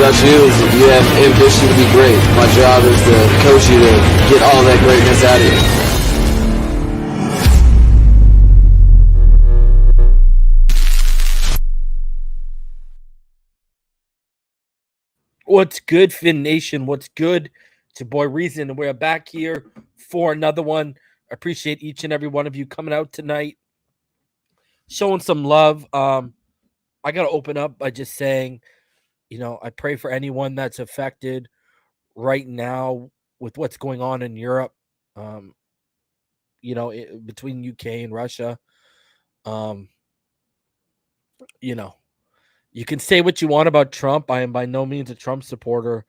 about you is that you have ambition to be great. My job is to coach you to get all that greatness out of you. What's good, Finn Nation? What's good? It's your boy Reason, and we're back here for another one. I appreciate each and every one of you coming out tonight, showing some love. I got to open up by just saying, I pray for anyone that's affected right now with what's going on in Europe, between UK and Russia. You can say what you want about Trump. I am by no means a Trump supporter.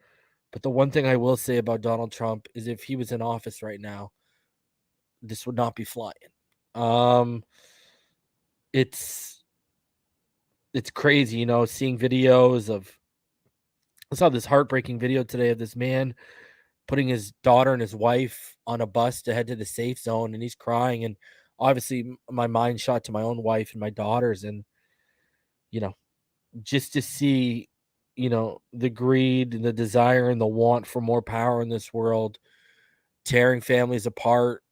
But the one thing I will say about Donald Trump is if he was in office right now, this would not be flying. It's crazy, seeing videos of I saw this heartbreaking video today of this man putting his daughter and his wife on a bus to head to the safe zone, and he's crying. And obviously my mind shot to my own wife and my daughters, and just to see the greed and the desire and the want for more power in this world tearing families apart,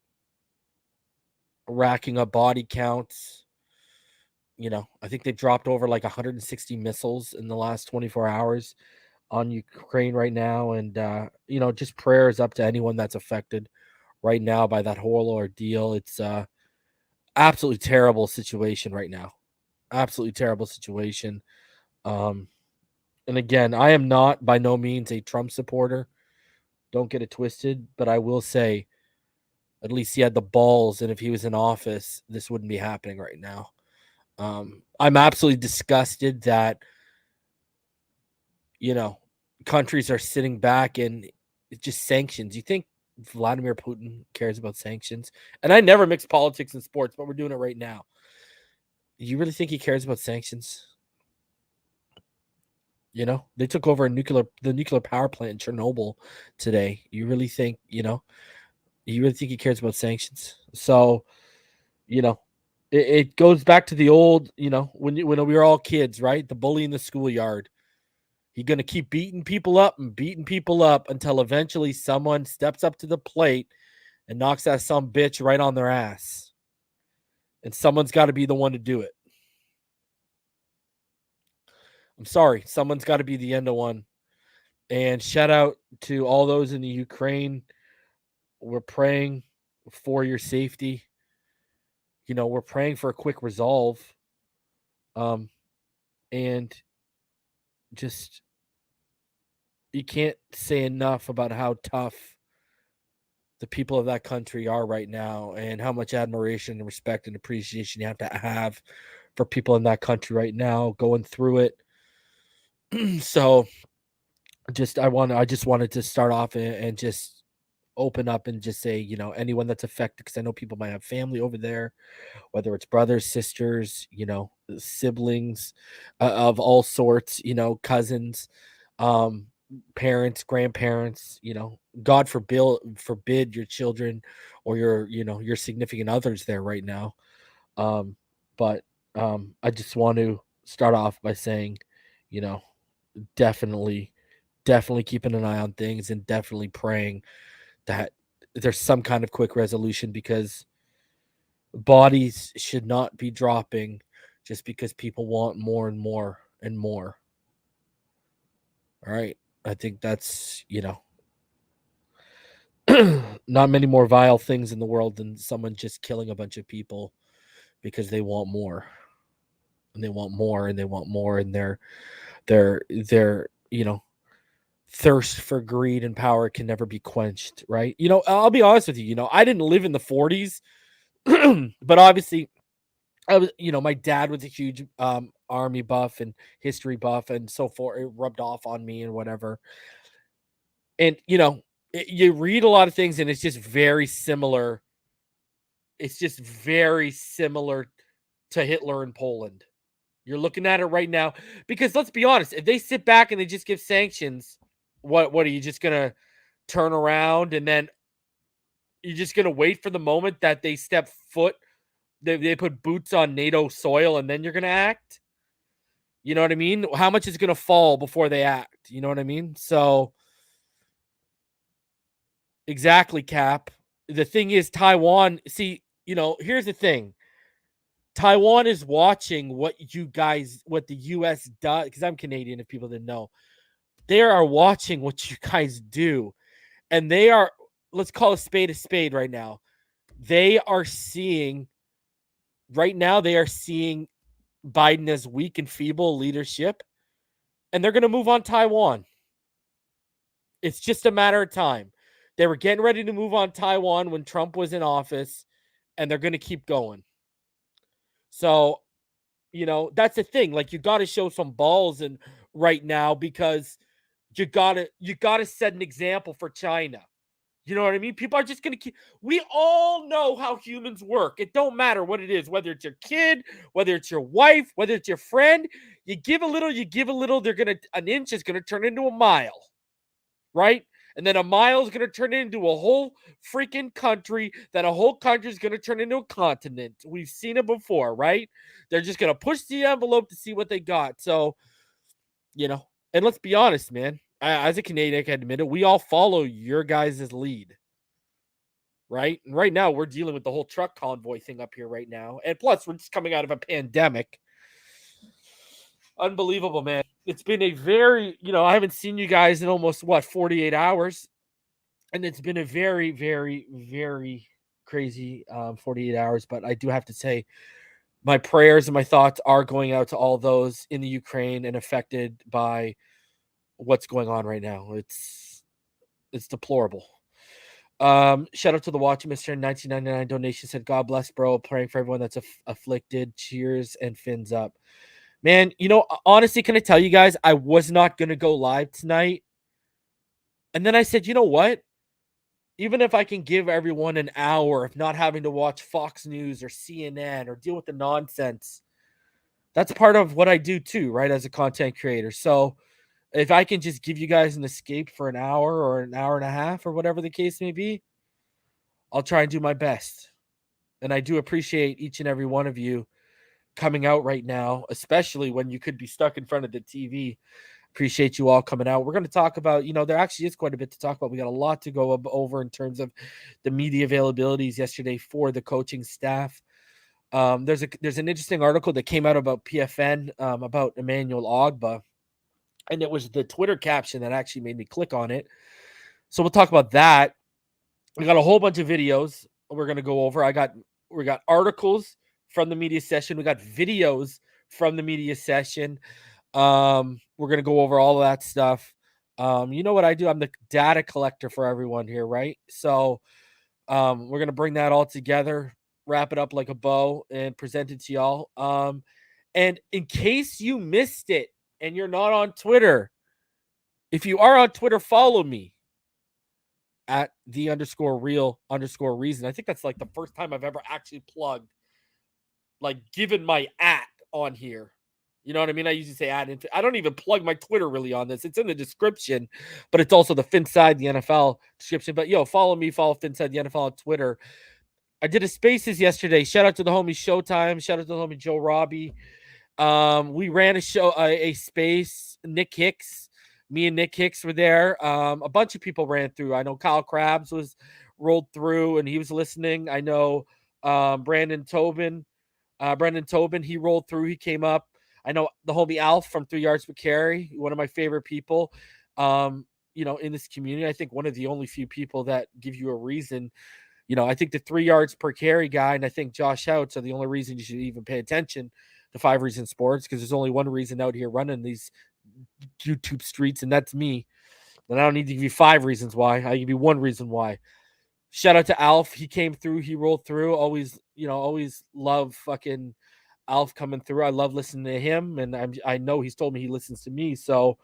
racking up body counts. I think they've dropped over like 160 missiles in the last 24 hours on Ukraine right now. And, just prayers up to anyone that's affected right now by that whole ordeal. It's absolutely terrible situation right now. Absolutely terrible situation. And again, I am not by no means a Trump supporter. Don't get it twisted, but I will say at least he had the balls, and if he was in office, this wouldn't be happening right now. I'm absolutely disgusted that, countries are sitting back and it's just sanctions. You think Vladimir Putin cares about sanctions? And I never mix politics and sports, but we're doing it right now. You really think he cares about sanctions? They took over the nuclear power plant in Chernobyl today. You really think he cares about sanctions? So, it goes back to the old, when we were all kids, right? The bully in the schoolyard. He's going to keep beating people up until eventually someone steps up to the plate and knocks that some bitch right on their ass. And someone's got to be the one to do it. I'm sorry. Someone's got to be the end of one. And shout out to all those in the Ukraine. We're praying for your safety. We're praying for a quick resolve. And just, you can't say enough about how tough the people of that country are right now, and how much admiration and respect and appreciation you have to have for people in that country right now going through it. So I just wanted to start off and just open up and just say, anyone that's affected, because I know people might have family over there, whether it's brothers, sisters, siblings of all sorts, cousins, parents, grandparents, God forbid your children or your significant others there right now. But I just want to start off by saying, definitely keeping an eye on things and definitely praying that there's some kind of quick resolution, because bodies should not be dropping just because people want more and more and more. All right. I think that's, not many more vile things in the world than someone just killing a bunch of people because they want more. And they want more and they want more, and their thirst for greed and power can never be quenched, right? I'll be honest with you, I didn't live in the 40s, but obviously I was, my dad was a huge army buff and history buff and so forth. It rubbed off on me and whatever. And you read a lot of things and it's just very similar. It's just very similar to Hitler in Poland. You're looking at it right now, because let's be honest, if they sit back and they just give sanctions, what are you just gonna turn around and then you're just gonna wait for the moment that they step foot, they put boots on NATO soil, and then you're gonna act? You know what I mean? How much is going to fall before they act? You know what I mean? So, exactly, Cap. The thing is, Taiwan, see, here's the thing. Taiwan is watching what the U.S. does, because I'm Canadian, if people didn't know. They are watching what you guys do. And they are, let's call a spade right now. They are seeing Biden as weak and feeble leadership, and they're going to move on Taiwan. It's just a matter of time. They were getting ready to move on Taiwan when Trump was in office, and they're going to keep going. So, that's the thing. Like, you got to show some balls and right now, because you got to set an example for China. You know what I mean? People are just going to keep. We all know how humans work. It don't matter what it is, whether it's your kid, whether it's your wife, whether it's your friend. You give a little. An inch is going to turn into a mile, right? And then a mile is going to turn into a whole freaking country. Then a whole country is going to turn into a continent. We've seen it before, right? They're just going to push the envelope to see what they got. So, and let's be honest, man. As a Canadian, I can admit it, we all follow your guys' lead, right? And right now, we're dealing with the whole truck convoy thing up here right now. And plus, we're just coming out of a pandemic. Unbelievable, man. It's been a very, I haven't seen you guys in almost, 48 hours. And it's been a very, very, very crazy 48 hours. But I do have to say, my prayers and my thoughts are going out to all those in the Ukraine and affected by what's going on right now. It's deplorable. Shout out to the Watch Mr. 1999 donation, said, God bless, bro. Praying for everyone that's afflicted. Cheers and fins up. Man, honestly, can I tell you guys, I was not going to go live tonight. And then I said, you know what? Even if I can give everyone an hour of not having to watch Fox News or CNN or deal with the nonsense, that's part of what I do too, right? As a content creator. So if I can just give you guys an escape for an hour or an hour and a half or whatever the case may be, I'll try and do my best. And I do appreciate each and every one of you coming out right now, especially when you could be stuck in front of the TV. Appreciate you all coming out. We're going to talk about, there actually is quite a bit to talk about. We got a lot to go over in terms of the media availabilities yesterday for the coaching staff. There's an interesting article that came out about PFN about Emmanuel Ogbah, and it was the Twitter caption that actually made me click on it. So we'll talk about that. We got a whole bunch of videos we're going to go over. We got articles from the media session. We got videos from the media session. We're going to go over all of that stuff. You know what I do? I'm the data collector for everyone here, right? So we're going to bring that all together, wrap it up like a bow, and present it to y'all. And in case you missed it and you're not on Twitter, if you are on Twitter, follow me at _real_reason. I think that's like the first time I've ever actually plugged, like given my @ on here. You know what I mean? I usually say @ I don't even plug my Twitter really on this. It's in the description, but it's also the Finside the NFL description. But follow me, follow Finside the NFL on Twitter. I did a Spaces yesterday. Shout out to the homie Showtime. Shout out to the homie Joe Robbie. We ran a space. Nick Hicks. Me and Nick Hicks were there. A bunch of people ran through. I know Kyle Krabs was rolled through and he was listening. I know Brandon Tobin, he rolled through. He came up. I know the homie Alf from 3 Yards Per Carry, one of my favorite people, in this community. I think one of the only few people that give you a reason. I think the 3 Yards Per Carry guy and I think Josh Houts are the only reason you should even pay attention to 5 Reasons Sports, because there's only one reason out here running these YouTube streets, and that's me. And I don't need to give you 5 reasons why. I give you one reason why. Shout out to Alf. He came through. He rolled through. Always love fucking Alf coming through. I love listening to him, and I know he's told me he listens to me, so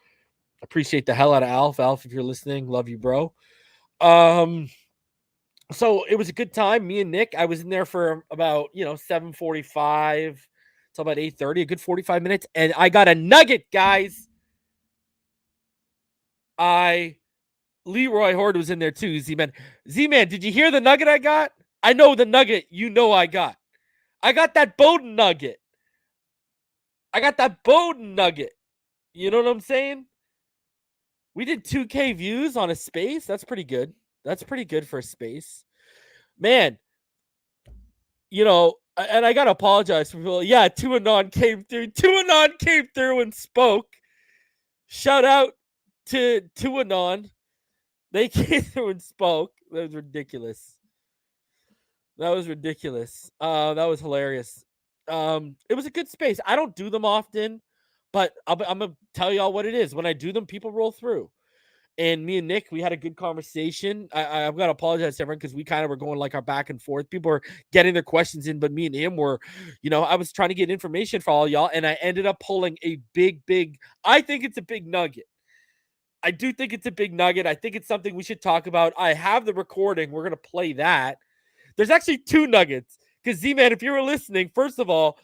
appreciate the hell out of Alf. Alf, if you're listening, love you, bro. So it was a good time. Me and Nick, I was in there for about 7:45 till about 8:30, a good 45 minutes, and I got a nugget, guys. Leroy Horde was in there too. Z-Man, did you hear the nugget I got? I know the nugget I got. I got that Bowden nugget. I got that Bowden nugget. You know what I'm saying? We did 2K views on a space. That's pretty good. That's pretty good for a space. Man, and I got to apologize for people. Yeah, Tuanon came through. Tuanon came through and spoke. Shout out to Tuanon. They came through and spoke. That was ridiculous. That was ridiculous. That was hilarious. It was a good space. I don't do them often, but I'm gonna tell y'all what it is. When I do them, people roll through. And me and Nick, we had a good conversation. I've got to apologize to everyone because we kind of were going like our back and forth. People were getting their questions in, but me and him were, I was trying to get information for all y'all, and I ended up pulling a big. I think it's a big nugget. I do think it's a big nugget. I think it's something we should talk about. I have the recording. We're gonna play that. There's actually 2 nuggets. Because Z-Man, if you were listening, first of all,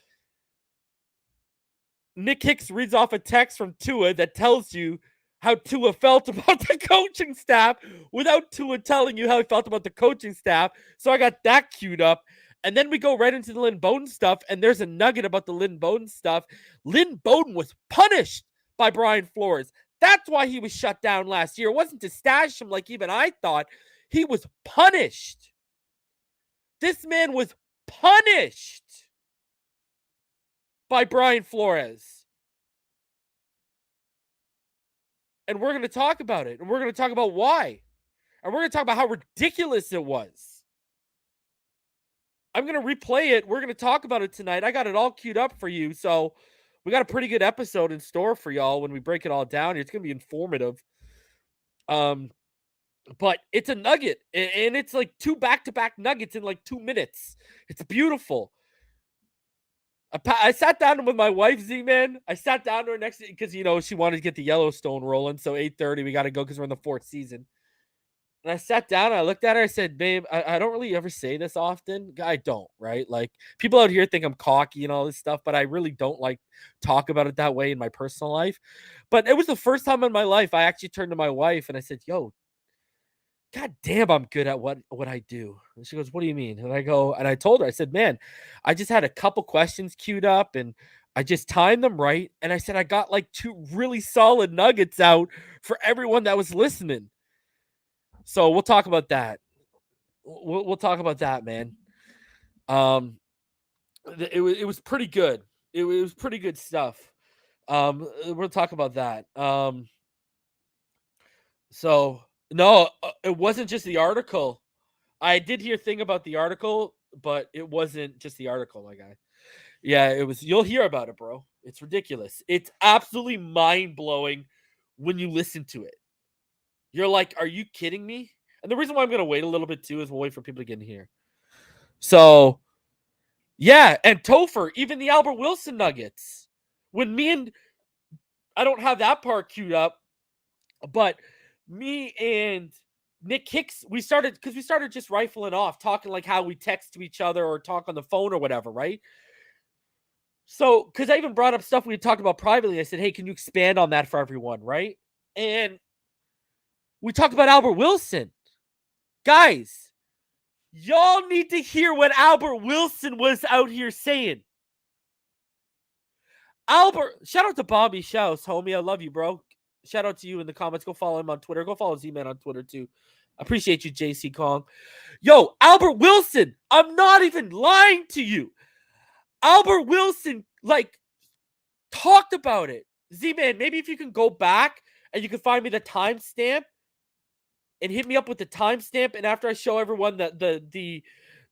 Nick Hicks reads off a text from Tua that tells you how Tua felt about the coaching staff without Tua telling you how he felt about the coaching staff. So I got that queued up. And then we go right into the Lynn Bowden stuff, and there's a nugget about the Lynn Bowden stuff. Lynn Bowden was punished by Brian Flores. That's why he was shut down last year. It wasn't to stash him like even I thought. He was punished. This man was punished by Brian Flores. And we're going to talk about it. And we're going to talk about why. And we're going to talk about how ridiculous it was. I'm going to replay it. We're going to talk about it tonight. I got it all queued up for you. So we got a pretty good episode in store for y'all when we break it all down. It's going to be informative. But it's a nugget. And it's like 2 back-to-back nuggets in like 2 minutes. It's beautiful. I sat down with my wife, Z-Man. I sat down to her next because, she wanted to get the Yellowstone rolling. So 8:30, we got to go because we're in the 4th season. And I sat down, and I looked at her. I said, babe, I don't really ever say this often. I don't, right? Like, people out here think I'm cocky and all this stuff, but I really don't like talk about it that way in my personal life. But it was the first time in my life I actually turned to my wife and I said, yo, God damn, I'm good at what I do. And she goes, what do you mean? And I told her, I said, man, I just had a couple questions queued up and I just timed them right. And I said, I got like 2 really solid nuggets out for everyone that was listening. So we'll talk about that. We'll talk about that, man. It was pretty good. It was pretty good stuff. We'll talk about that. So no, it wasn't just the article. I did hear a thing about the article, but it wasn't just the article, my guy. Yeah, it was. You'll hear about it, bro. It's ridiculous. It's absolutely mind-blowing when you listen to it. You're like, are you kidding me? And the reason why I'm going to wait a little bit, too, is we'll wait for people to get in here. So, yeah, and Topher, even the Albert Wilson Nuggets. I don't have that part queued up, but me and Nick Hicks, we started just rifling off, talking like how we text to each other or talk on the phone or whatever, right? So, because I even brought up stuff we had talked about privately, I said, hey, can you expand on that for everyone, right? And we talked about Albert Wilson. Guys, y'all need to hear what Albert Wilson was out here saying. Shout out to Bobby Shouse, homie. I love you, bro. Shout out to you in the comments. Go follow him on Twitter. Go follow Z-Man on Twitter, too. Appreciate you, JC Kong. Yo, Albert Wilson, I'm not even lying to you. Albert Wilson, talked about it. Z-Man, maybe if you can go back and you can find me the timestamp and hit me up with the timestamp, and after I show everyone the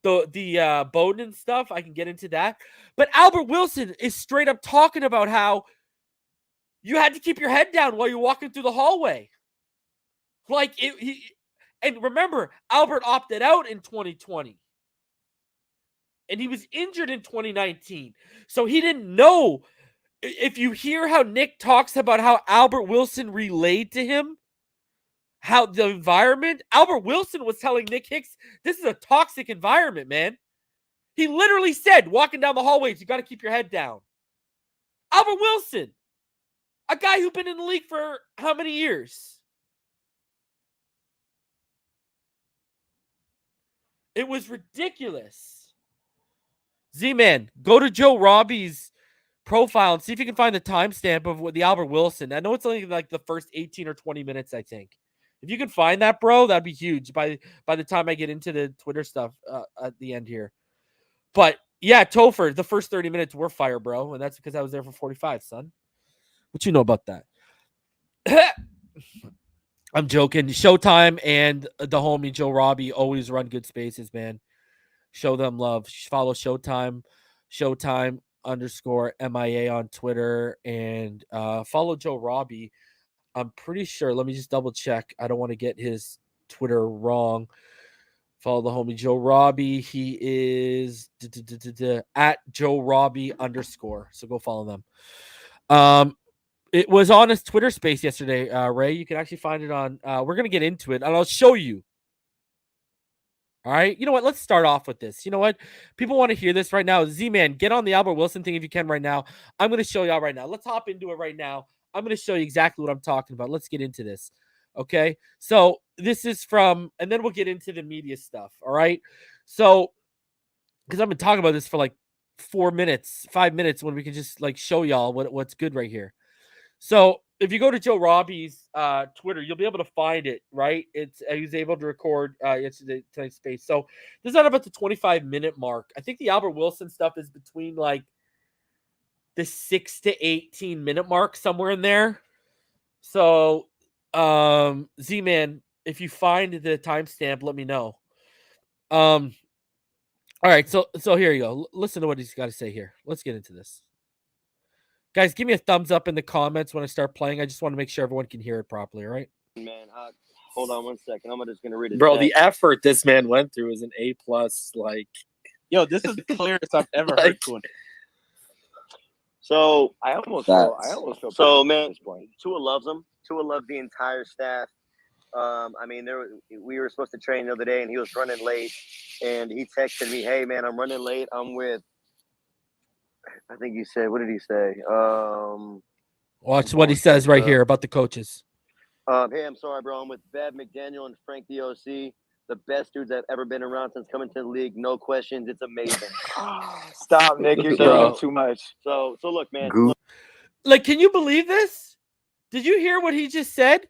Bowden stuff, I can get into that. But Albert Wilson is straight up talking about how you had to keep your head down while you're walking through the hallway. And remember, Albert opted out in 2020. And he was injured in 2019. So he didn't know. If you hear how Nick talks about how Albert Wilson relayed to him, how the environment, Albert Wilson was telling Nick Hicks, this is a toxic environment, man. He literally said, walking down the hallways, you got to keep your head down. Albert Wilson, a guy who's been in the league for how many years? It was ridiculous. Z-Man, go to Joe Robbie's profile and see if you can find the timestamp of what the Albert Wilson. I know it's only like the first 18 or 20 minutes, I think. If you can find that, bro, that'd be huge by the time I get into the Twitter stuff at the end here. But yeah, Topher, the first 30 minutes were fire, bro. And that's because I was there for 45, son. What you know about that? I'm joking. Showtime and the homie Joe Robbie always run good spaces, man. Show them love. Follow Showtime _ MIA on Twitter, and follow Joe Robbie. I'm pretty sure. Let me just double check. I don't want to get his Twitter wrong. Follow the homie Joe Robbie. He is at Joe Robbie _ So go follow them. It was on his Twitter space yesterday, Ray. You can actually find it on. We're gonna get into it, and I'll show you. All right. You know what? Let's start off with this. You know what? People want to hear this right now. Z-Man, get on the Albert Wilson thing if you can right now. I'm going to show y'all right now. Let's hop into it right now. I'm going to show you exactly what I'm talking about. Let's get into this. Okay. So this is from, and then we'll get into the media stuff. All right. So, because I've been talking about this for like 5 minutes when we can just like show y'all what's good right here. So if you go to Joe Robbie's Twitter, you'll be able to find it, right? It's he was able to record tonight's space. So this is at about the 25-minute mark. I think the Albert Wilson stuff is between like the 6 to 18-minute mark, somewhere in there. So Z-Man, if you find the timestamp, let me know. All right, so here you go. Listen to what he's got to say here. Let's get into this. Guys, give me a thumbs up in the comments when I start playing. I just want to make sure everyone can hear it properly, all right? Man, hold on 1 second. I'm just going to read it. Bro, the effort this man went through is an A+. Like, yo, this is the clearest I've ever heard one. So I almost feel so, man, at this point. Tua loves him. Tua loves the entire staff. I mean, we were supposed to train the other day, and he was running late. And he texted me, hey, man, I'm running late. I'm with, I think he said, what did he say? Watch what he says right here about the coaches. Hey, I'm sorry, bro. I'm with Bev, McDaniel, and Frank the OC. The best dudes that ever been around since coming to the league. No questions. It's amazing. Stop, Nick. You're doing too much. So look, man. Like, can you believe this? Did you hear what he just said?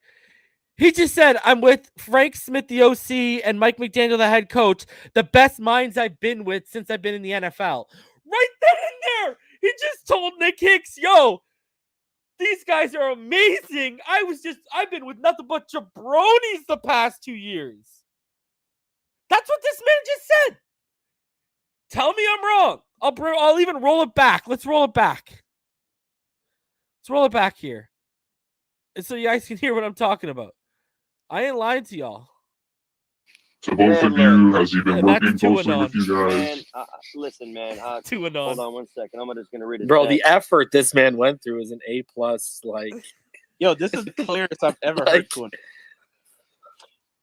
He just said, I'm with Frank Smith, the OC, and Mike McDaniel, the head coach, the best minds I've been with since I've been in the NFL. Right then and there, he just told Nick Hicks, yo, these guys are amazing. I've been with nothing but jabronis the past 2 years. That's what this man just said. Tell me I'm wrong. I'll even roll it back. Let's roll it back. Let's roll it back here. And so you guys can hear what I'm talking about. I ain't lying to y'all. To both of you, has he been working closely with you guys? Man, listen, man. Hold on 1 second. I'm just going to read it. Bro, the effort this man went through is an A+. Like, yo, this is the clearest I've ever heard one.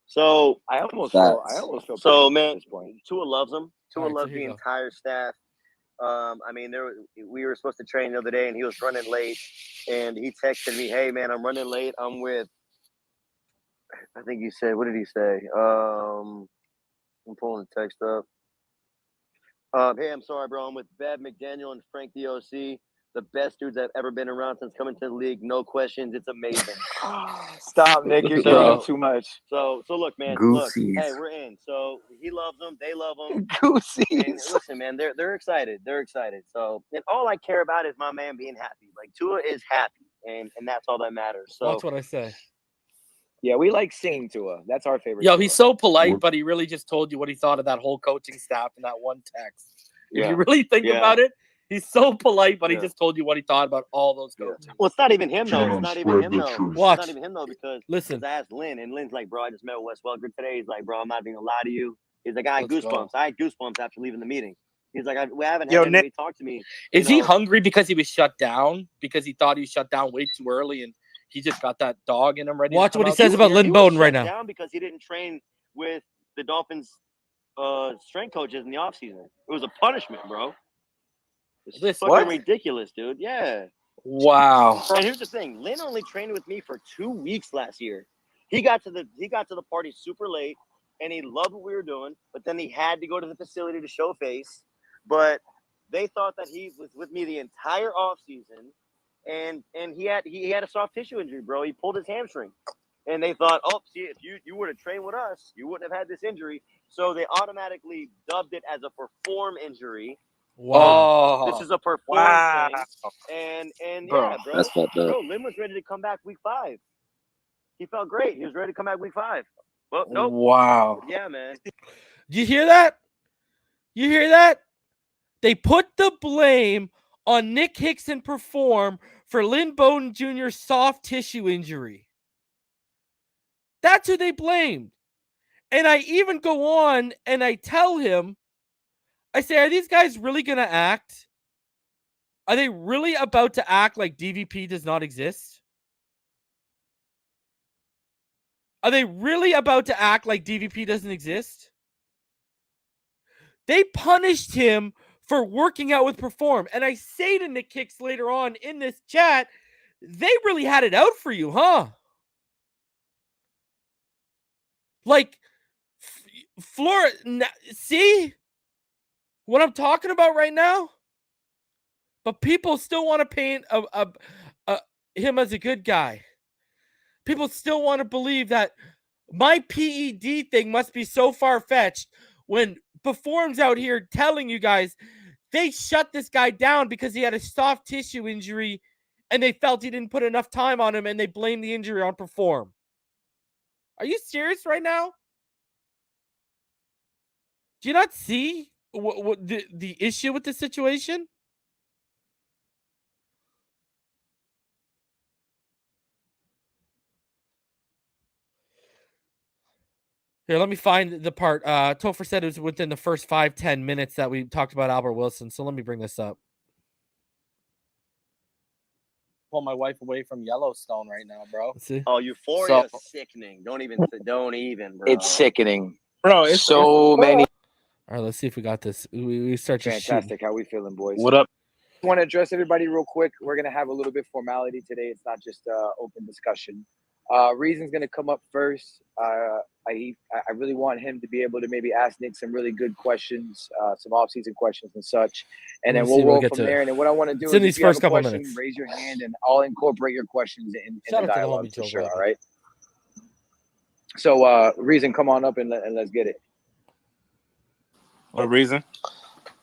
So I almost feel. So, man, at this point, Tua loves him. Tua loves the entire staff. I mean, we were supposed to train the other day, and he was running late. And he texted me, hey, man, I'm running late. I'm with, I think he said, what did he say? I'm pulling the text up. Hey, I'm sorry, bro. I'm with Bev, McDaniel, and Frank the OC. The best dudes that ever been around since coming to the league. No questions. It's amazing. Stop, Nick. You're doing too much. So look, man. Goosies. Look, hey, we're in. So he loves them. They love him. Goosies. And listen, man, they're excited. They're excited. So, and all I care about is my man being happy. Like, Tua is happy, and that's all that matters. So that's what I say. Yeah, we like seeing Tua. That's our favorite. Yo, he's so polite, but he really just told you what he thought of that whole coaching staff in that one text. If you really think about it, he's so polite, but he just told you what he thought about all those coaches. Well, it's not even him, though. It's not even him, though. Watch. It's not even him, though, because listen, I asked Lynn, and Lynn's like, bro, I just met with Wes Welker today. He's like, bro, I'm not even going to lie to you. He's like, I had goosebumps. I had goosebumps after leaving the meeting. He's like, we haven't had anybody talk to me. Is he hungry because he was shut down? Because he thought he was shut down way too early, and he just got that dog in him ready. Watch what he says about Lynn Bowden right now. Down because he didn't train with the Dolphins strength coaches in the offseason. It was a punishment, bro. It's fucking ridiculous, dude. Yeah. Wow. And here's the thing: Lynn only trained with me for 2 weeks last year. He got to the party super late, and he loved what we were doing. But then he had to go to the facility to show face. But They thought that he was with me the entire offseason, and he had a soft tissue injury, bro. He pulled his hamstring. And they thought, oh, see, if you were to train with us, you wouldn't have had this injury. So they automatically dubbed it as a perform injury. Wow. This is a perform thing. And bro, yeah, bro. That's fucked up. Bro, Lynn was ready to come back week 5. He felt great. He was ready to come back week 5. Well, nope. Wow. Yeah, man. Do you hear that? You hear that? They put the blame on Nick Hickson Perform for Lynn Bowden Jr.'s soft tissue injury. That's who they blamed. And I even go on and I tell him, I say, are these guys really going to act? Are they really about to act like DVP does not exist? Are they really about to act like DVP doesn't exist? They punished him for working out with Perform. And I say to Nick Hicks later on in this chat, they really had it out for you, huh? Like, Flores, see what I'm talking about right now? But people still want to paint him as a good guy. People still want to believe that my PED thing must be so far-fetched when Perform's out here telling you guys they shut this guy down because he had a soft tissue injury and they felt he didn't put enough time on him and they blamed the injury on Perform. Are you serious right now? Do you not see what the issue with the situation? Here, let me find the part. Topher said it was within the first 5-10 minutes that we talked about Albert Wilson. So let me bring this up. Pull my wife away from Yellowstone right now, bro. Let's see. Oh, Euphoria is sickening. Don't even, bro. It's sickening. Bro, it's so many. All right, let's see if we got this. We start just Fantastic. How we feeling, boys? What up? I want to address everybody real quick. We're going to have a little bit formality today. It's not just open discussion. Reason's going to come up first. I really want him to be able to maybe ask Nick some really good questions, some off-season questions and such. And then we'll roll from there. And then what I want to do is in these first couple minutes, raise your hand and I'll incorporate your questions in the dialogue for sure. All right. So Reason, come on up and let's get it. What Reason?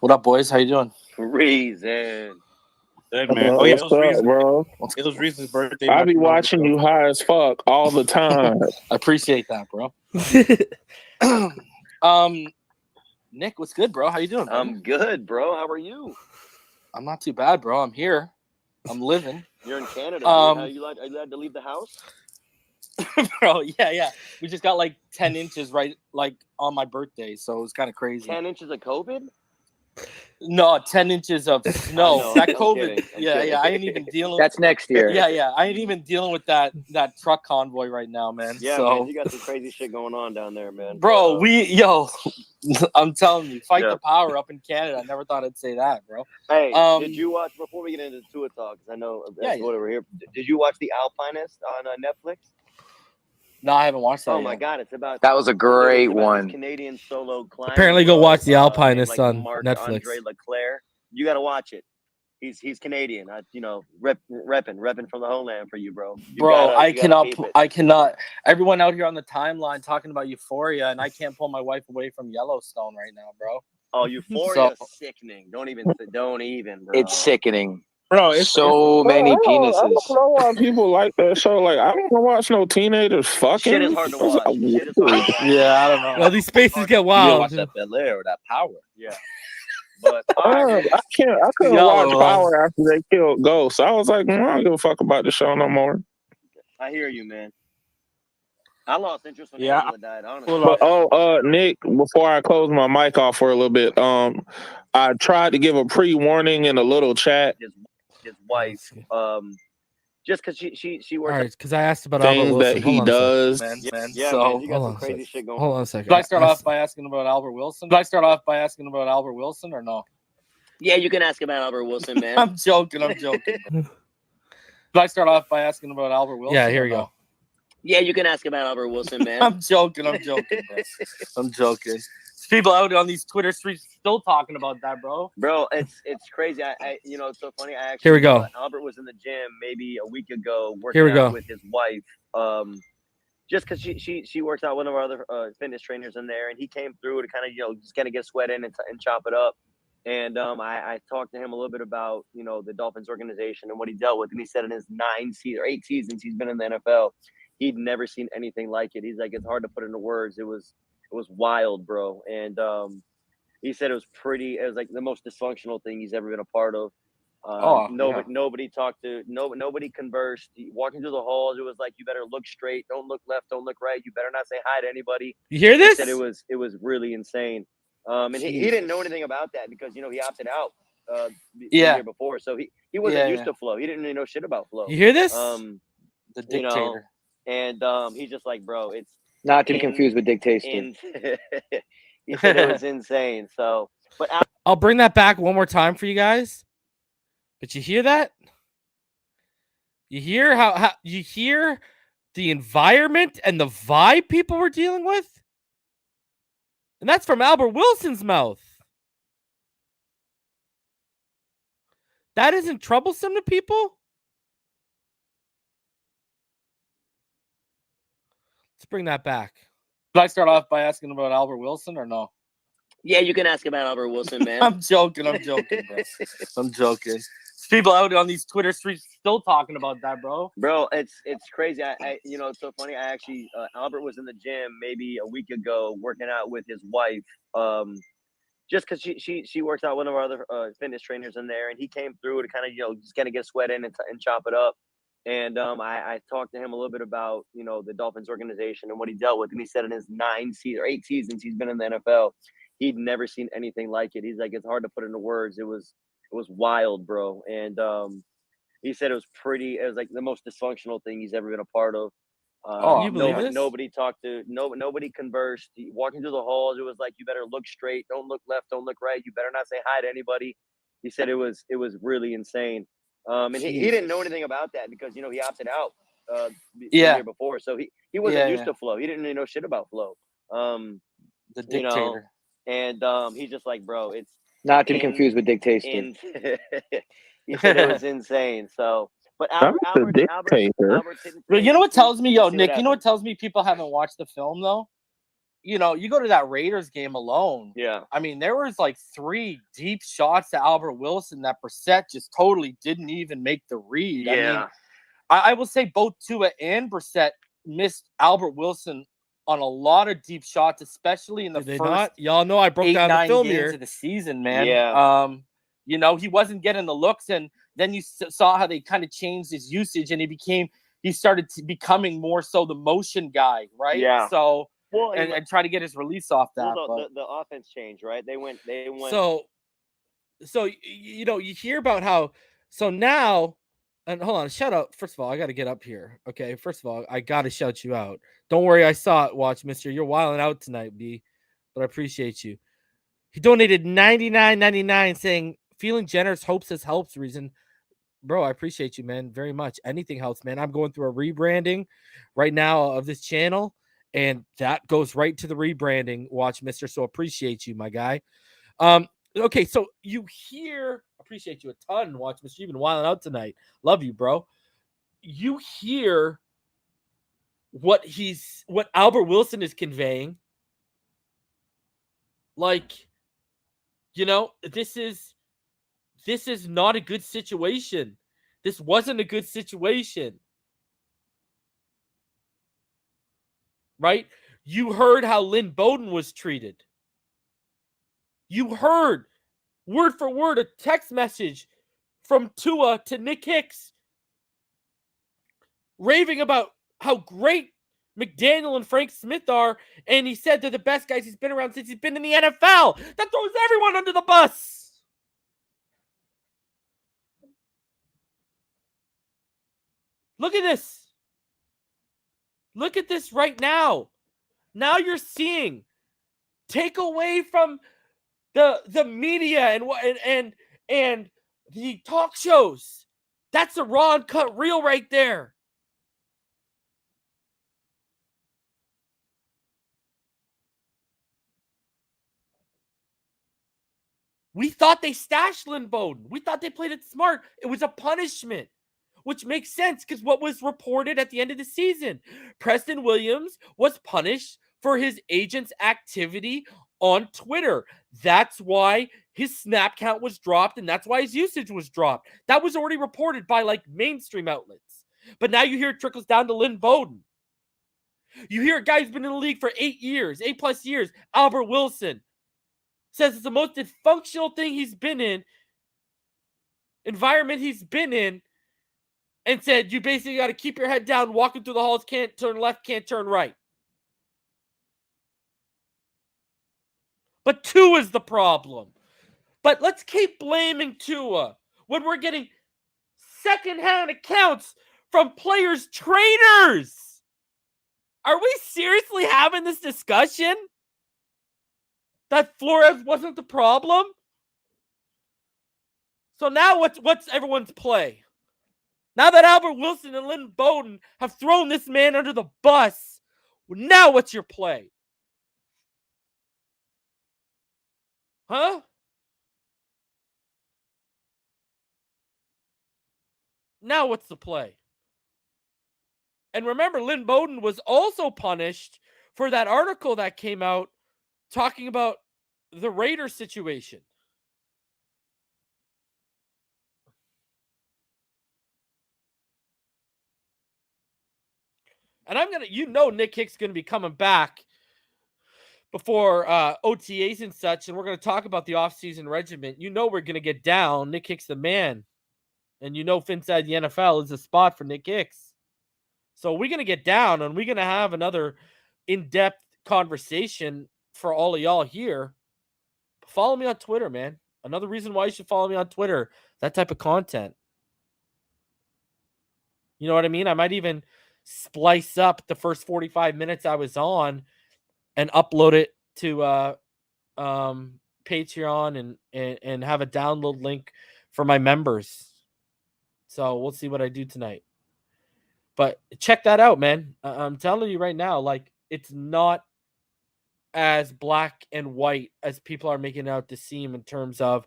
What up, boys? How you doing? Reason. Hey, man. Oh, yeah, Reason, bro. It was Reason's birthday. I be watching you high as fuck all the time. I appreciate that, bro. Nick, what's good, bro? How you doing? I'm good, bro. How are you? I'm not too bad, bro. I'm here. I'm living. You're in Canada. Are you allowed to leave the house? Bro, yeah. We just got like 10 inches right like on my birthday, so it was kind of crazy. 10 inches of COVID? No, 10 inches of snow. That COVID. I'm kidding. I ain't even dealing. That's next year. Yeah. I ain't even dealing with that truck convoy right now, man. Yeah, so, man, you got some crazy shit going on down there, man. Bro, I'm telling you, fight the power up in Canada. I never thought I'd say that, bro. Hey, did you watch, before we get into the Tua talk, because I know that's what over here, did you watch The Alpinist on Netflix? No, I haven't watched that. Oh my God, it's about that was a great one. Canadian solo climber. Apparently, go watch The Alpinist on Netflix. Andre Leclerc, you got to watch it. He's Canadian. Repping from the homeland for you, bro. I cannot. Everyone out here on the timeline talking about Euphoria, and I can't pull my wife away from Yellowstone right now, bro. Oh, Euphoria is sickening. Don't even, bro. It's sickening. Bro, it's so many penises. I don't know why people like that show. Like, I don't want to watch no teenagers fucking. Shit is hard to watch. Yeah, I don't know. Well, these spaces get wild. You watch that Bel Air or that Power. Yeah. But I couldn't watch Power after they killed Ghost. I was like, I don't give a fuck about the show no more. I hear you, man. I lost interest when Angela died, honestly. But, Nick, before I close my mic off for a little bit, I tried to give a pre-warning in a little chat. His wife, just because she works. All right, because I asked about Albert Wilson. That he does. Man, so man, you got some crazy shit going on. Hold on a second. Did I start off by asking about Albert Wilson? Or no? Yeah, you can ask about Albert Wilson, man. I'm joking. Did I start off by asking about Albert Wilson? Yeah, here we go. Yeah, you can ask about Albert Wilson, man. I'm joking, bro. I'm joking. People out on these Twitter streets still talking about that, bro. Bro, it's crazy. I you know, it's so funny. I actually, here we go. Albert was in the gym maybe a week ago working out with his wife. Just because she works out one of our other fitness trainers in there, and he came through to kind of just kind of get sweat in and chop it up. And I talked to him a little bit about the Dolphins organization and what he dealt with, and he said in his 8 seasons he's been in the NFL, he'd never seen anything like it. He's like, it's hard to put into words. It was wild, bro. And he said it was like the most dysfunctional thing he's ever been a part of. Nobody talked to, nobody conversed. Walking through the halls, it was like, you better look straight, don't look left, don't look right. You better not say hi to anybody. You hear this? He said it was really insane. And he didn't know anything about that because he opted out the year before, so he wasn't used to flow. He didn't really know shit about flow. You hear this? The dictator. And he's just like, bro, it's not to be confused with dictator. He said it was insane. So, but I'll bring that back one more time for you guys. But you hear that? You hear how you hear the environment and the vibe people were dealing with? And that's from Albert Wilson's mouth. That isn't troublesome to people? Let's bring that back. Should I start off by asking about Albert Wilson or no? Yeah, you can ask about Albert Wilson, man. I'm joking, bro. I'm joking. People out on these Twitter streets still talking about that, bro. Bro, it's crazy. It's so funny. I actually Albert was in the gym maybe a week ago working out with his wife. Just because she works out one of our other fitness trainers in there, and he came through to kind of just kind of get sweat in and chop it up. And I talked to him a little bit about the Dolphins organization and what he dealt with, and he said in his 8 seasons he's been in the NFL, he'd never seen anything like it. He's like, it's hard to put into words. It was wild, bro. And he said it was like the most dysfunctional thing he's ever been a part of. You believe this? Nobody talked to, nobody conversed. Walking through the halls, it was like, you better look straight, don't look left, don't look right. You better not say hi to anybody. He said it was really insane. And he didn't know anything about that because he opted out the year before, so he wasn't used to flow. He didn't really know shit about flow. The dictator. And he's just like, bro, it's not to be confused with dictator. He said it was insane. So, but Albert you know what tells me, Nick, you know what tells me people haven't watched the film though? You go to that Raiders game alone. Yeah. I mean, there was like 3 deep shots to Albert Wilson that Brissett just totally didn't even make the read. Yeah. I mean, I will say both Tua and Brissett missed Albert Wilson on a lot of deep shots, especially in the first. Y'all know I broke down the film here of the season, man. Yeah. He wasn't getting the looks, and then you saw how they kind of changed his usage, and he started becoming more so the motion guy, right? Yeah. So and try to get his release off that. Well, the offense changed, right? They went. So you hear about how now. And hold on, shout out. First of all, I got to get up here. Okay. First of all, I got to shout you out. Don't worry, I saw it, Watch, mister. You're wilding out tonight, B. But I appreciate you. He donated $99.99 saying, feeling generous, hopes this helps reason. Bro, I appreciate you, man, very much. Anything helps, man. I'm going through a rebranding right now of this channel, and that goes right to the rebranding, Watch, mister. So appreciate you, my guy. Okay, so you hear, appreciate you a ton, Watch, mister. You've been wilding out tonight. Love you, bro. You hear what Albert Wilson is conveying. Like, this is not a good situation. This wasn't a good situation. Right? You heard how Lynn Bowden was treated. You heard word for word a text message from Tua to Nick Hicks raving about how great McDaniel and Frank Smith are, and he said they're the best guys he's been around since he's been in the NFL. That throws everyone under the bus. Look at this. Look at this right now. Now you're seeing, take away from the media and the talk shows. That's a raw and cut reel right there. We thought they stashed Lynn Bowden. We thought they played it smart. It was a punishment, which makes sense because what was reported at the end of the season, Preston Williams was punished for his agent's activity on Twitter. That's why his snap count was dropped, and that's why his usage was dropped. That was already reported by like mainstream outlets. But now you hear it trickles down to Lynn Bowden. You hear a guy who's been in the league for 8+ years, Albert Wilson, says it's the most dysfunctional thing he's been in, environment he's been in, and said you basically got to keep your head down, walking through the halls, can't turn left, can't turn right. But Tua is the problem. But let's keep blaming Tua when we're getting secondhand accounts from players' trainers. Are we seriously having this discussion? That Flores wasn't the problem? So now what's everyone's play? Now that Albert Wilson and Lynn Bowden have thrown this man under the bus, now what's your play? Huh? Now what's the play? And remember, Lynn Bowden was also punished for that article that came out talking about the Raiders situation. And Nick Hick's is going to be coming back before OTAs and such, and we're going to talk about the offseason regiment. We're going to get down. Nick Hick's the man. And Finside the NFL is a spot for Nick Hicks. So we're going to get down, and we're going to have another in-depth conversation for all of y'all here. Follow me on Twitter, man. Another reason why you should follow me on Twitter, that type of content. You know what I mean? I might even splice up the first 45 minutes I was on and upload it to Patreon and have a download link for my members. So we'll see what I do tonight. But check that out, man. I'm telling you right now, like, it's not as black and white as people are making out to seem in terms of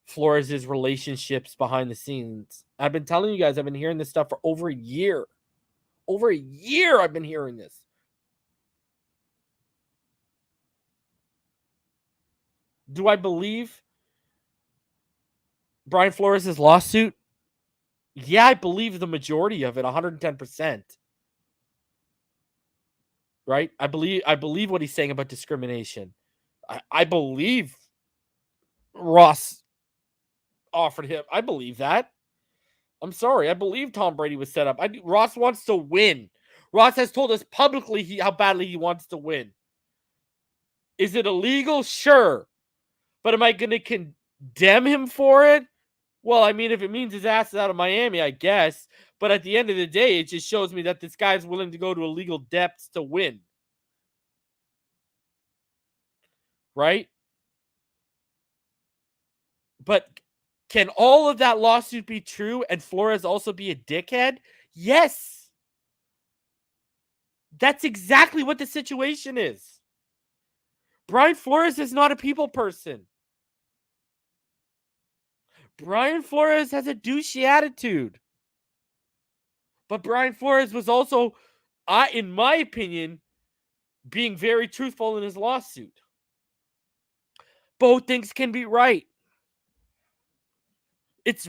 Flores' relationships behind the scenes. I've been telling you guys, I've been hearing this stuff for over a year. Over a year I've been hearing this. Do I believe Brian Flores' lawsuit? Yeah, I believe the majority of it, 110%. Right? I believe what he's saying about discrimination. I believe Ross offered him. I believe that. I'm sorry. I believe Tom Brady was set up. Ross wants to win. Ross has told us publicly how badly he wants to win. Is it illegal? Sure. But am I going to condemn him for it? Well, I mean, if it means his ass is out of Miami, I guess. But at the end of the day, it just shows me that this guy's willing to go to illegal depths to win. Right? But can all of that lawsuit be true and Flores also be a dickhead? Yes. That's exactly what the situation is. Brian Flores is not a people person. Brian Flores has a douchey attitude. But Brian Flores was also, in my opinion, being very truthful in his lawsuit. Both things can be right. It's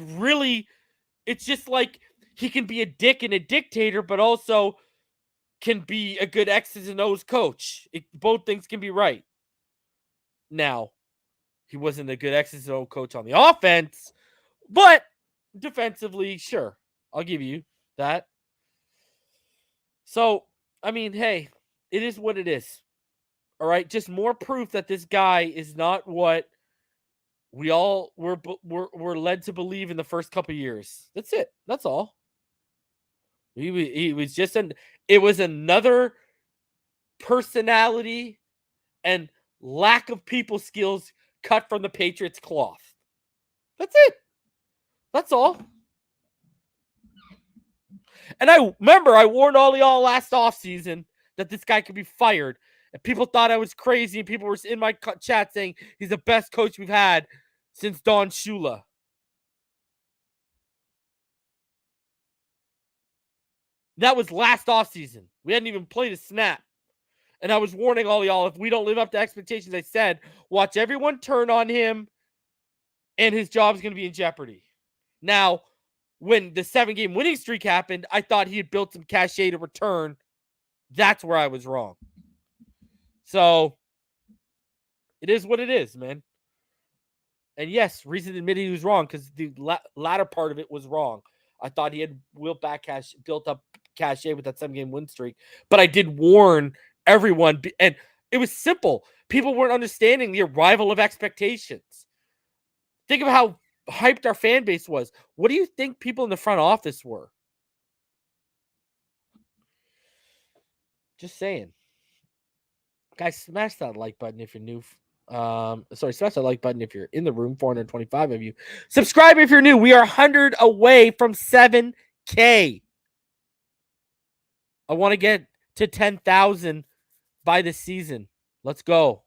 just like he can be a dick and a dictator, but also can be a good X's and O's coach. Both things can be right. Now, he wasn't a good X's and O's coach on the offense, but defensively, sure. I'll give you that. So, I mean, hey, it is what it is. All right? Just more proof that this guy is not what we all were led to believe in the first couple of years. That's it. That's all. He was just it was another personality and lack of people skills cut from the Patriots cloth. That's it. That's all. And I remember I warned all y'all last offseason that this guy could be fired. And people thought I was crazy. And people were in my chat saying he's the best coach we've had since Don Shula. That was last offseason. We hadn't even played a snap. And I was warning all y'all, if we don't live up to expectations, I said, watch everyone turn on him and his job's going to be in jeopardy. Now, when the 7-game winning streak happened, I thought he had built some cachet to return. That's where I was wrong. So, it is what it is, man. And yes, Reason admitted he was wrong because the latter part of it was wrong. I thought he had built up cachet with that 7-game win streak. But I did warn everyone, and it was simple. People weren't understanding the arrival of expectations. Think of how hyped our fan base was. What do you think people in the front office were? Just saying. Guys, smash that like button if you're new. Smash that like button if you're in the room. 425 of you. Subscribe if you're new. We are 100 away from 7K. I want to get to 10,000 by the season. Let's go.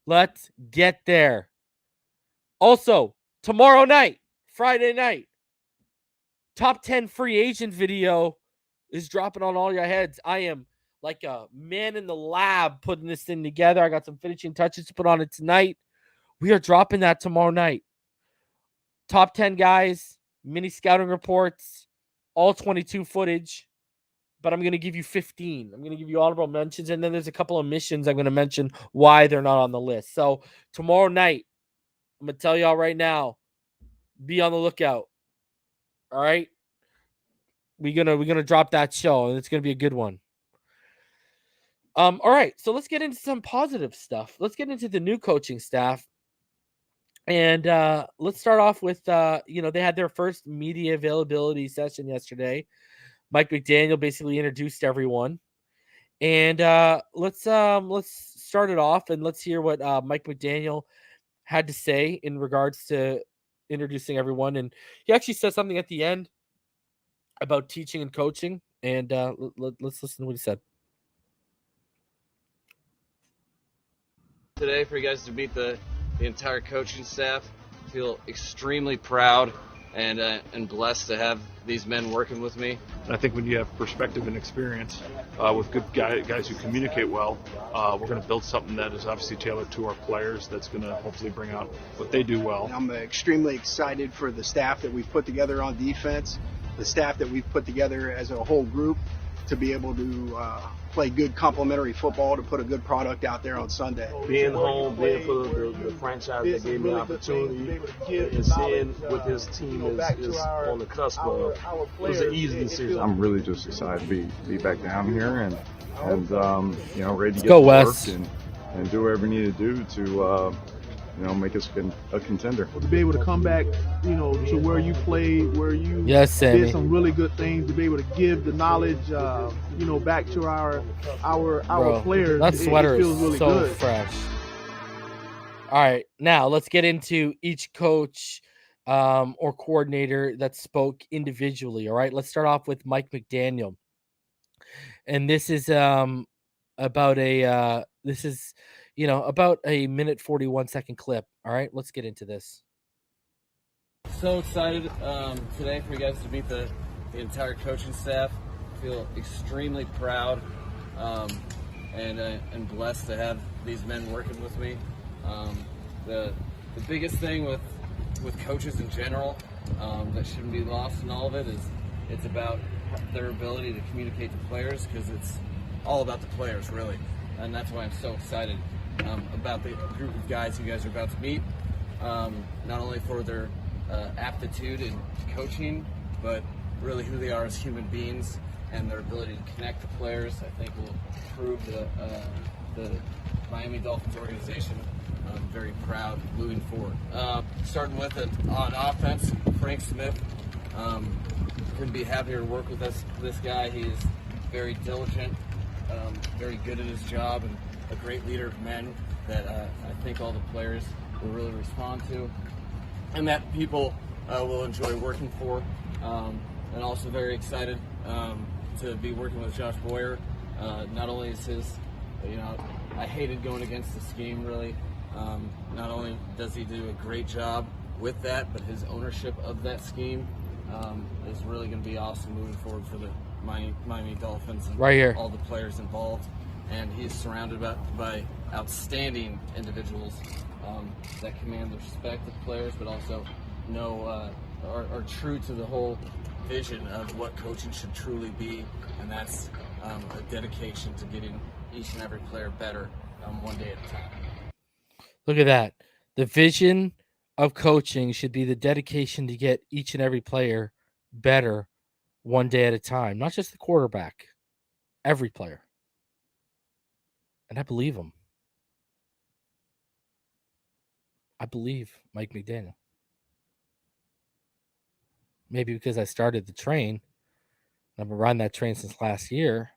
Let's get there. Also, tomorrow night, Friday night, top 10 free agent video is dropping on all your heads. I am like a man in the lab putting this thing together. I got some finishing touches to put on it tonight. We are dropping that tomorrow night. Top 10 guys, mini scouting reports, all 22 footage. But I'm going to give you 15. I'm going to give you honorable mentions. And then there's a couple of missions I'm going to mention why they're not on the list. So tomorrow night, I'm going to tell y'all right now, be on the lookout. All right? We're gonna drop that show, and it's going to be a good one. All right, so let's get into some positive stuff. Let's get into the new coaching staff. And let's start off with, they had their first media availability session yesterday. Mike McDaniel basically introduced everyone. And let's start it off, and let's hear what Mike McDaniel had to say in regards to introducing everyone. And he actually said something at the end about teaching and coaching. And let's listen to what he said. Today for you guys to meet the entire coaching staff. I feel extremely proud and blessed to have these men working with me. I think when you have perspective and experience with good guys who communicate well, we're going to build something that is obviously tailored to our players that's going to hopefully bring out what they do well. I'm extremely excited for the staff that we've put together on defense, the staff that we've put together as a whole group to be able to play good complementary football, to put a good product out there on Sunday. Being home, being for the franchise that gave me the opportunity, and seeing what this team is on the cusp of, it was an easy decision. I'm really just excited to be back down here and ready to get to work and do whatever we need to do to make us a contender. To be able to come back, to where you played, where you did some really good things, to be able to give the knowledge, back to our players. That sweater it feels is really so good. fresh. All right, now let's get into each coach or coordinator that spoke individually. All right, let's start off with Mike McDaniel, and this is about a minute 41 second clip. All right, let's get into this. So excited today for you guys to meet the entire coaching staff. I feel extremely proud and blessed to have these men working with me. The biggest thing with coaches in general that shouldn't be lost in all of it is it's about their ability to communicate to players, because it's all about the players, really. And that's why I'm so excited about the group of guys you guys are about to meet, not only for their aptitude in coaching, but really who they are as human beings and their ability to connect to players. I think will prove the Miami Dolphins organization very proud moving forward. Starting with it on offense, Frank Smith. Couldn't be happier to work with this guy. He is very diligent, very good at his job, and a great leader of men that I think all the players will really respond to, and that people will enjoy working for. And also very excited to be working with Josh Boyer. Not only is his, I hated going against the scheme really Not only does he do a great job with that, but his ownership of that scheme is really going to be awesome moving forward for the Miami Dolphins and right here. All the players involved. And he's surrounded by outstanding individuals that command the respect of players, but also are true to the whole vision of what coaching should truly be, and that's a dedication to getting each and every player better one day at a time. Look at that. The vision of coaching should be the dedication to get each and every player better one day at a time, not just the quarterback, every player. And I believe him. I believe Mike McDaniel. Maybe because I started the train. I've been riding that train since last year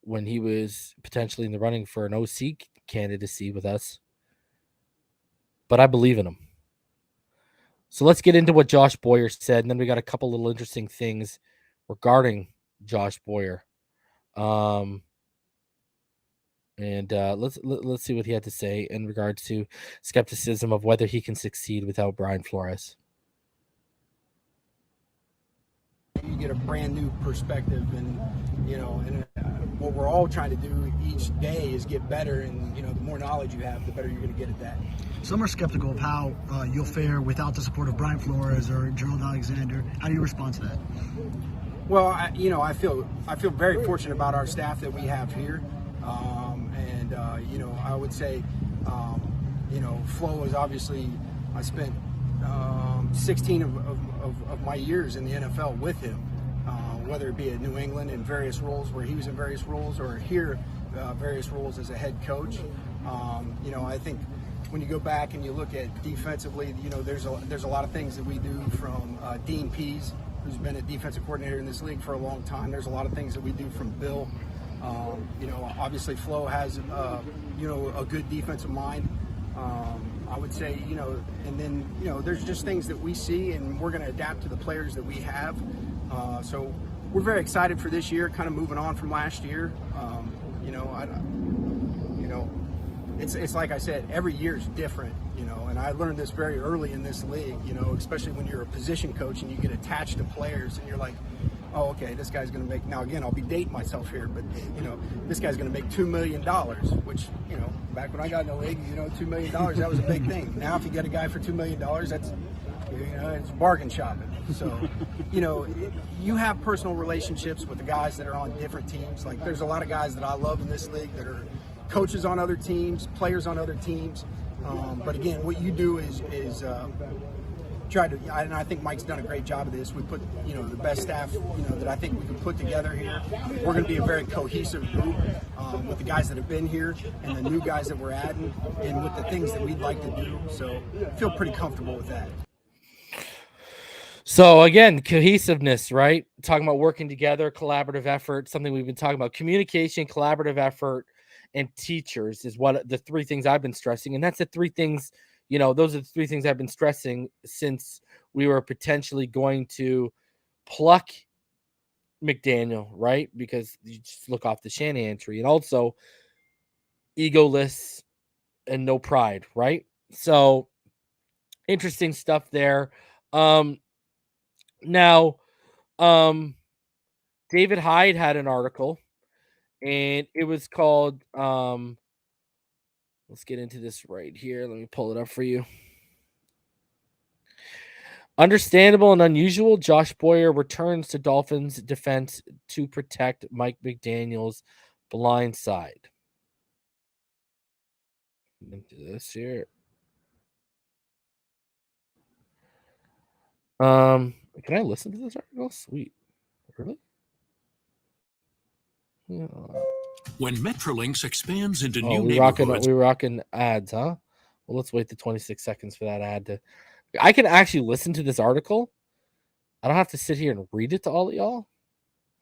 when he was potentially in the running for an OC candidacy with us. But I believe in him. So let's get into what Josh Boyer said, and then we got a couple little interesting things regarding Josh Boyer. And let's see what he had to say in regards to skepticism of whether he can succeed without Brian Flores. You get a brand new perspective, and what we're all trying to do each day is get better, and the more knowledge you have, the better you're going to get at that. Some are skeptical of how you'll fare without the support of Brian Flores or Gerald Alexander. How do you respond to that? Well, I feel very fortunate about our staff that we have here, and I would say, Flo is obviously, I spent 16 of my years in the NFL with him, whether it be at New England in various roles where he was in various roles, or here various roles as a head coach. I think when you go back and you look at defensively, there's a lot of things that we do from Dean Pease, who's been a defensive coordinator in this league for a long time. There's a lot of things that we do from Bill. Obviously Flo has a good defensive mind. I would say, and then, there's just things that we see, and we're going to adapt to the players that we have. So we're very excited for this year, kind of moving on from last year. It's like I said, every year is different, and I learned this very early in this league, especially when you're a position coach and you get attached to players and you're like, oh, okay, this guy's going to make, now again, I'll be dating myself here, but, this guy's going to make $2 million, which, back when I got in the league, $2 million, that was a big thing. Now, if you get a guy for $2 million, that's, it's bargain shopping. So, you have personal relationships with the guys that are on different teams. Like, there's a lot of guys that I love in this league that are coaches on other teams, players on other teams. But again, what you do is try to, and I think Mike's done a great job of this. We put, the best staff, that I think we can put together here. We're going to be a very cohesive group with the guys that have been here and the new guys that we're adding, and with the things that we'd like to do. So I feel pretty comfortable with that. So again, cohesiveness, right? Talking about working together, collaborative effort, something we've been talking about. Communication, collaborative effort, and teachers is what the three things I've been stressing. And that's the three things, those are the three things I've been stressing since we were potentially going to pluck McDaniel, right? Because you just look off the Shanahan tree, and also egoless and no pride, right? So interesting stuff there. Now, David Hyde had an article, and it was called, let's get into this right here. Let me pull it up for you. Understandable and unusual, Josh Boyer returns to Dolphins defense to protect Mike McDaniel's blind side. Into this here. Can I listen to this article? Sweet. Really? Yeah. When Metrolinx expands into new neighborhoods, we're rocking ads, huh? Well, let's wait the 26 seconds for that ad to. I can actually listen to this article. I don't have to sit here and read it to all of y'all.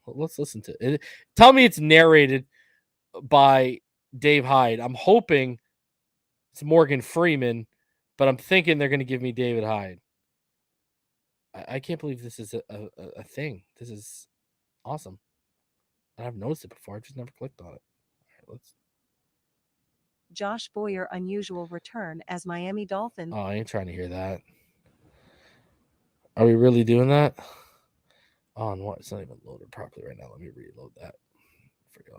Well, let's listen to it. Tell me it's narrated by Dave Hyde. I'm hoping it's Morgan Freeman, but I'm thinking they're going to give me David Hyde. I can't believe this is a thing. This is awesome. I've noticed it before. I've just never clicked on it. All right, let's. Josh Boyer unusual return as Miami Dolphins. Oh, I ain't trying to hear that. Are we really doing that? Oh, and what? It's not even loaded properly right now. Let me reload that. Forget.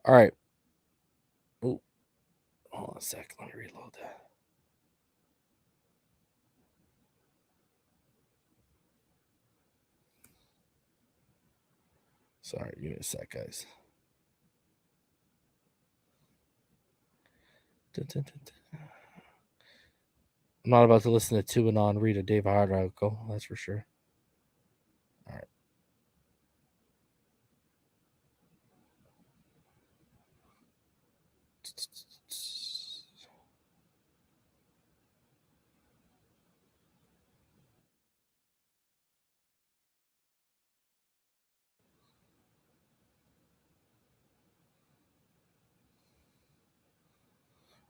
All right. Oh, hold on a sec. Let me reload that. Sorry, give me a sec, guys. I'm not about to listen to two and on read a Dave Hard article, that's for sure. All right.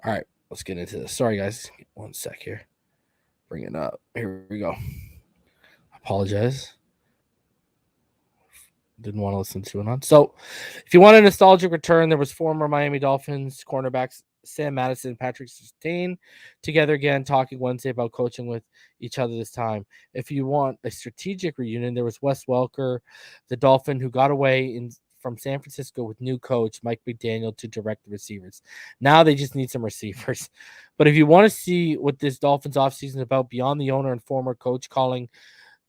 All right, let's get into this. Sorry, guys. One sec here. Bring it up. Here we go. Apologize. Didn't want to listen to it on. So, if you want a nostalgic return, there was former Miami Dolphins cornerbacks Sam Madison and Patrick Surtain together again, talking Wednesday about coaching with each other this time. If you want a strategic reunion, there was Wes Welker, the Dolphin, who got away from San Francisco with new coach Mike McDaniel to direct the receivers. Now they just need some receivers. But if you want to see what this Dolphins offseason is about beyond the owner and former coach calling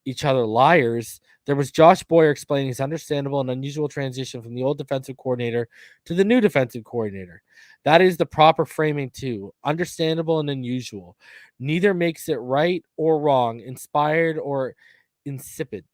each other liars, there was Josh Boyer explaining his understandable and unusual transition from the old defensive coordinator to the new defensive coordinator. That is the proper framing too. Understandable and unusual. Neither makes it right or wrong, inspired or insipid.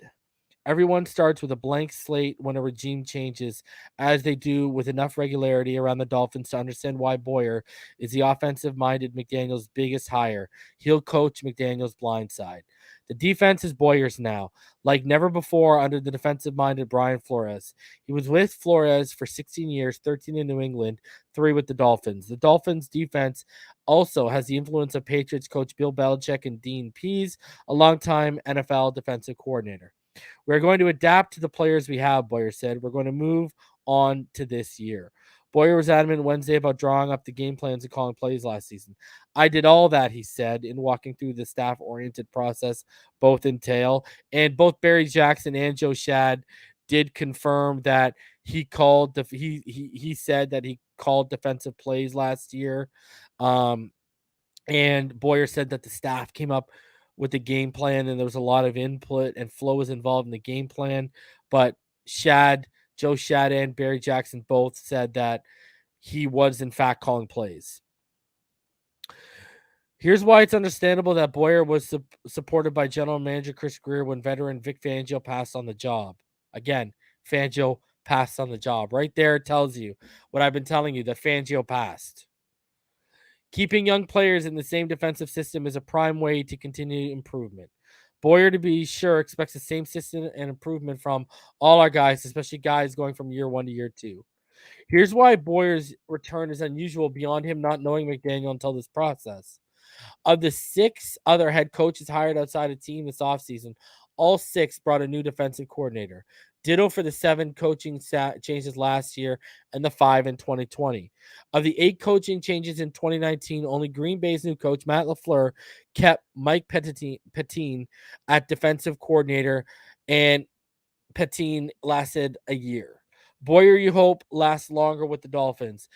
Everyone starts with a blank slate when a regime changes, as they do with enough regularity around the Dolphins to understand why Boyer is the offensive-minded McDaniel's biggest hire. He'll coach McDaniel's blind side. The defense is Boyer's now, like never before under the defensive-minded Brian Flores. He was with Flores for 16 years, 13 in New England, 3 with the Dolphins. The Dolphins' defense also has the influence of Patriots coach Bill Belichick and Dean Pease, a longtime NFL defensive coordinator. We're going to adapt to the players we have, Boyer said. We're going to move on to this year. Boyer was adamant Wednesday about drawing up the game plans and calling plays last season. I did all that, he said, in walking through the staff-oriented process both entail. And both Barry Jackson and Joe Shad did confirm that he called he said that he called defensive plays last year. And Boyer said that the staff came up with the game plan and there was a lot of input and Flo was involved in the game plan. But Joe Shad and Barry Jackson both said that he was in fact calling plays. Here's why it's understandable that Boyer was supported by general manager Chris Greer when veteran Vic Fangio passed on the job. Again, Fangio passed on the job. Right there it tells you what I've been telling you, that Fangio passed. Keeping young players in the same defensive system is a prime way to continue improvement. Boyer, to be sure, expects the same system and improvement from all our guys, especially guys going from year 1 to year 2. Here's why Boyer's return is unusual beyond him not knowing McDaniel until this process. Of the 6 other head coaches hired outside a team this offseason, all 6 brought a new defensive coordinator. Ditto for the 7 coaching changes last year and the 5 in 2020. Of the 8 coaching changes in 2019, only Green Bay's new coach, Matt LaFleur, kept Mike Pettine at defensive coordinator, and Pettine lasted a year. Boyer, you hope, lasts longer with the Dolphins.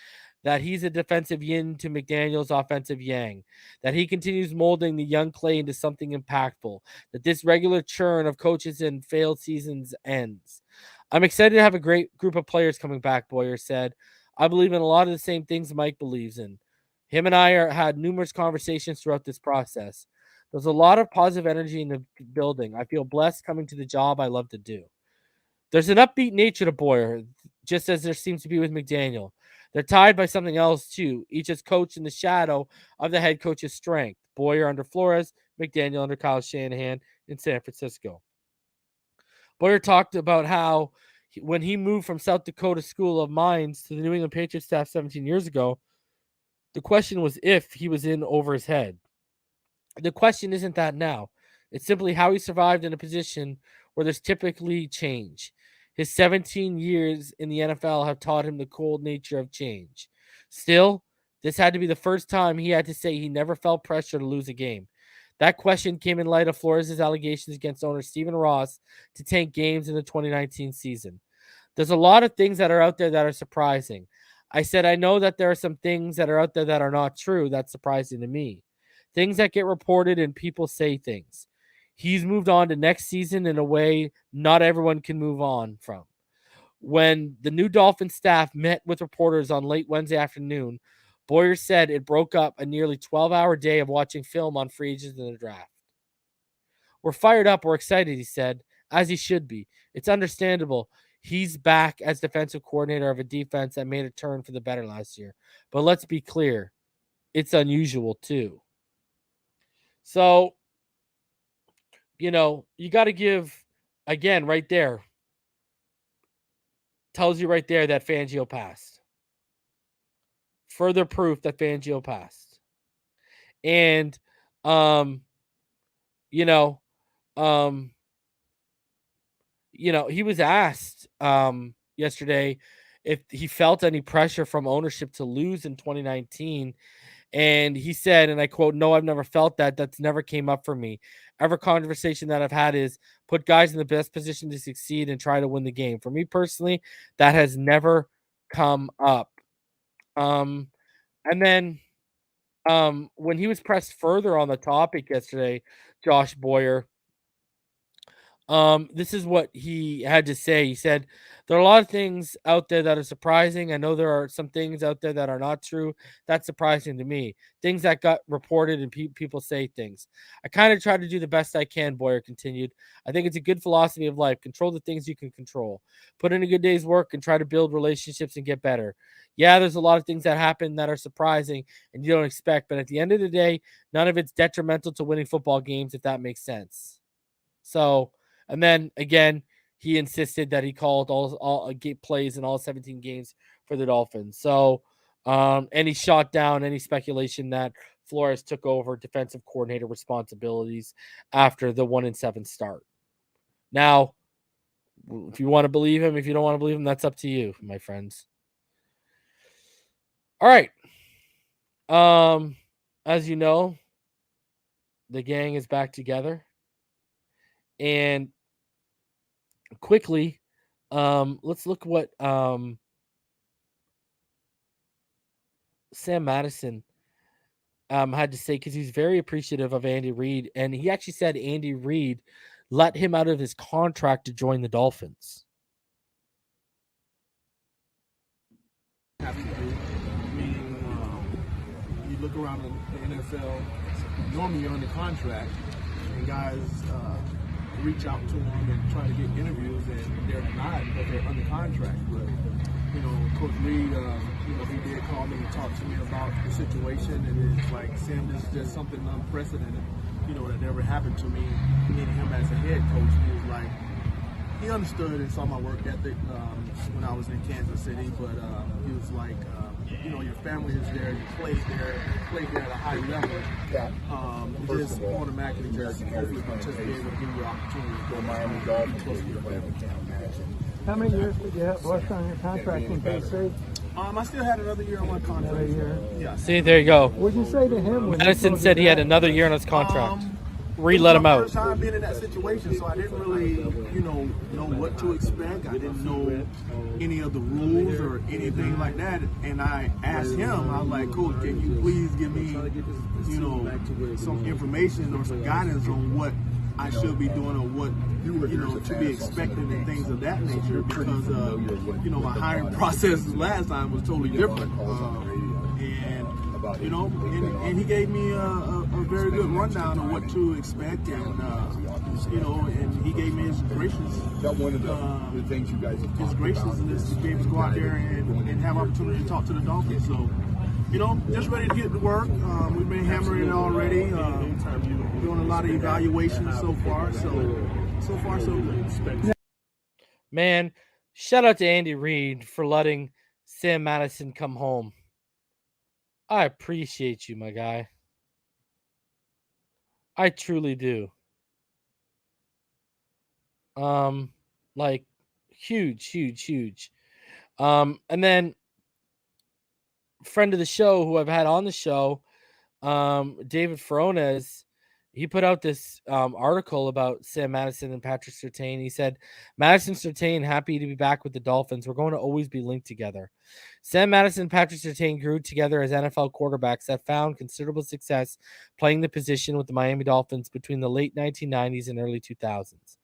That he's a defensive yin to McDaniel's offensive yang, that he continues molding the young clay into something impactful, that this regular churn of coaches and failed seasons ends. I'm excited to have a great group of players coming back, Boyer said. I believe in a lot of the same things Mike believes in. Him and I had numerous conversations throughout this process. There's a lot of positive energy in the building. I feel blessed coming to the job I love to do. There's an upbeat nature to Boyer, just as there seems to be with McDaniel. They're tied by something else, too. Each is coached in the shadow of the head coach's strength. Boyer under Flores, McDaniel under Kyle Shanahan in San Francisco. Boyer talked about how when he moved from South Dakota School of Mines to the New England Patriots staff 17 years ago, the question was if he was in over his head. The question isn't that now. It's simply how he survived in a position where there's typically change. His 17 years in the NFL have taught him the cold nature of change. Still, this had to be the first time he had to say he never felt pressure to lose a game. That question came in light of Flores' allegations against owner Stephen Ross to tank games in the 2019 season. There's a lot of things that are out there that are surprising. I said, I know that there are some things that are out there that are not true. That's surprising to me. Things that get reported and people say things. He's moved on to next season in a way not everyone can move on from. When the new Dolphins staff met with reporters on late Wednesday afternoon, Boyer said it broke up a nearly 12-hour day of watching film on free agents in the draft. We're fired up. We're excited, he said, as he should be. It's understandable. He's back as defensive coordinator of a defense that made a turn for the better last year. But let's be clear, it's unusual too. So, you got to give, again, right there, tells you right there that Fangio passed. Further proof that Fangio passed. And, he was asked yesterday if he felt any pressure from ownership to lose in 2019. And he said, and I quote, "No, I've never felt that. That's never came up for me. Every conversation that I've had is put guys in the best position to succeed and try to win the game. For me personally, that has never come up." And then when he was pressed further on the topic yesterday, Josh Boyer, this is what he had to say. He said, there are a lot of things out there that are surprising. I know there are some things out there that are not true. That's surprising to me. Things that got reported and people say things. I kind of try to do the best I can, Boyer continued. I think it's a good philosophy of life. Control the things you can control. Put in a good day's work and try to build relationships and get better. Yeah, there's a lot of things that happen that are surprising and you don't expect. But at the end of the day, none of it's detrimental to winning football games, if that makes sense. So, and then again, he insisted that he called all plays in all 17 games for the Dolphins. So, and he shot down any speculation that Flores took over defensive coordinator responsibilities after the 1-7 start. Now, if you want to believe him, if you don't want to believe him, that's up to you, my friends. All right. As you know, the gang is back together. And quickly, let's look what Sam Madison had to say, because he's very appreciative of Andy Reid. And he actually said Andy Reid let him out of his contract to join the Dolphins. You look around the NFL, normally you're under contract, and guys reach out to them and try to get interviews, and they're denied because they're under contract. But Coach Reid, he did call me and talk to me about the situation, and it's like, Sam, this is just something unprecedented, that never happened to me. Meeting him as a head coach, he was like, he understood and saw my work ethic when I was in Kansas City, but he was like, your family is there, you play there at a high level. Just automatically just hopefully just be able to give you opportunity to go Miami Dolphins. How many years did you have left on your contract in KC? I still had another year on my contract. Another year. Yeah. See, there you go. What did you say to him? Madison said he had another year on his contract. Reid let him out. First time being in that situation, so I didn't really, know what to expect. I didn't know any of the rules or anything like that. And I asked him, I was like, Coach, can you please give me, some information or some guidance on what I should be doing or what, to be expected and things of that nature, because, my hiring process last time was totally different. And he gave me a very good rundown of what to expect, and and he gave me his gracious. One of the things you guys his graciousness to be able to go out there and have opportunity to talk to the Dolphins. So, just ready to get to work. We've been hammering it already, doing a lot of evaluations so far. So far so good. Man, shout out to Andy Reid for letting Sam Madison come home. I appreciate you, my guy. I truly do. Huge. And then friend of the show who I've had on the show, David Flores, he put out this article about Sam Madison and Patrick Surtain. He said, Madison Surtain, happy to be back with the Dolphins. We're going to always be linked together. Sam Madison and Patrick Surtain grew together as NFL quarterbacks that found considerable success playing the position with the Miami Dolphins between the late 1990s and early 2000s.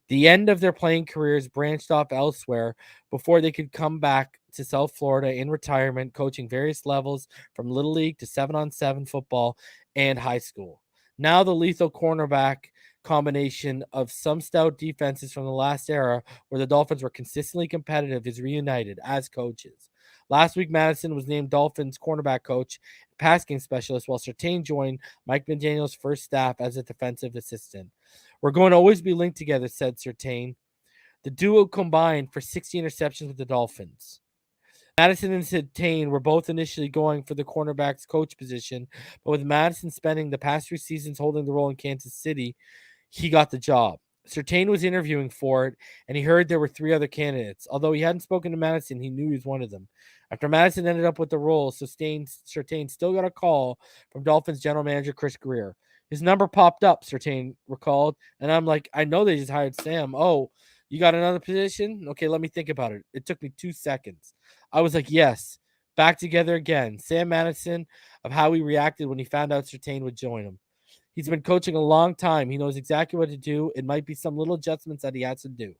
The end of their playing careers branched off elsewhere before they could come back to South Florida in retirement, coaching various levels from Little League to 7-on-7 football and high school. Now the lethal cornerback combination of some stout defenses from the last era where the Dolphins were consistently competitive is reunited as coaches. Last week, Madison was named Dolphins cornerback coach, pass game specialist, while Surtain joined Mike McDaniel's first staff as a defensive assistant. We're going to always be linked together, said Surtain. The duo combined for 60 interceptions with the Dolphins. Madison and Surtain were both initially going for the cornerback's coach position, but with Madison spending the past 3 seasons holding the role in Kansas City, he got the job. Surtain was interviewing for it, and he heard there were 3 other candidates. Although he hadn't spoken to Madison, he knew he was one of them. After Madison ended up with the role, Surtain still got a call from Dolphins general manager Chris Greer. His number popped up, Surtain recalled, and I'm like, I know they just hired Sam. Oh, you got another position? Okay, let me think about it. It took me 2 seconds. I was like, yes, back together again. Sam Madison, of how he reacted when he found out Surtain would join him. He's been coaching a long time. He knows exactly what to do. It might be some little adjustments that he has to do.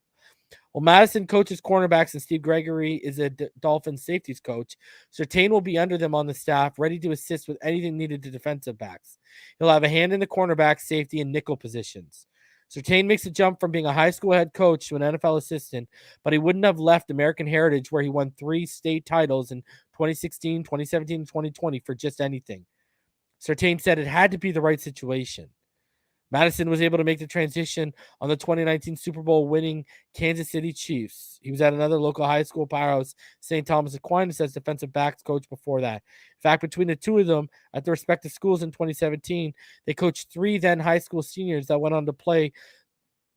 Well, Madison coaches cornerbacks and Steve Gregory is a Dolphins safeties coach. Surtain will be under them on the staff, ready to assist with anything needed to defensive backs. He'll have a hand in the cornerback, safety, and nickel positions. Surtain makes a jump from being a high school head coach to an NFL assistant, but he wouldn't have left American Heritage, where he won 3 state titles in 2016, 2017, and 2020 for just anything. Surtain said it had to be the right situation. Madison was able to make the transition on the 2019 Super Bowl winning Kansas City Chiefs. He was at another local high school powerhouse, St. Thomas Aquinas, as defensive backs coach before that. In fact, between the 2 of them at their respective schools in 2017, they coached 3 then high school seniors that went on to play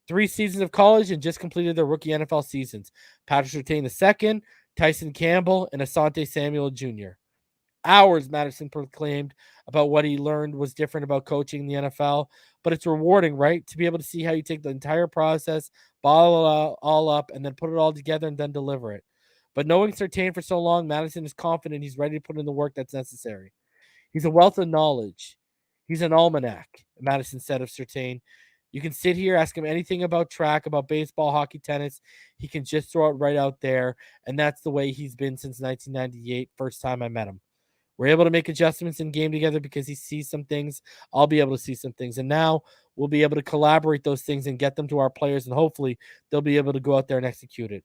3 seasons of college and just completed their rookie NFL seasons. Patrick Surtain II, Tyson Campbell, and Asante Samuel Jr. Hours, Madison proclaimed, about what he learned was different about coaching the NFL, but it's rewarding, right? To be able to see how you take the entire process, bottle it all up, and then put it all together and then deliver it. But knowing Surtain for so long, Madison is confident he's ready to put in the work that's necessary. He's a wealth of knowledge. He's an almanac, Madison said of Surtain. You can sit here, ask him anything about track, about baseball, hockey, tennis. He can just throw it right out there, and that's the way he's been since 1998, first time I met him. We're able to make adjustments in game together because he sees some things. I'll be able to see some things. And now we'll be able to collaborate those things and get them to our players. And hopefully they'll be able to go out there and execute it.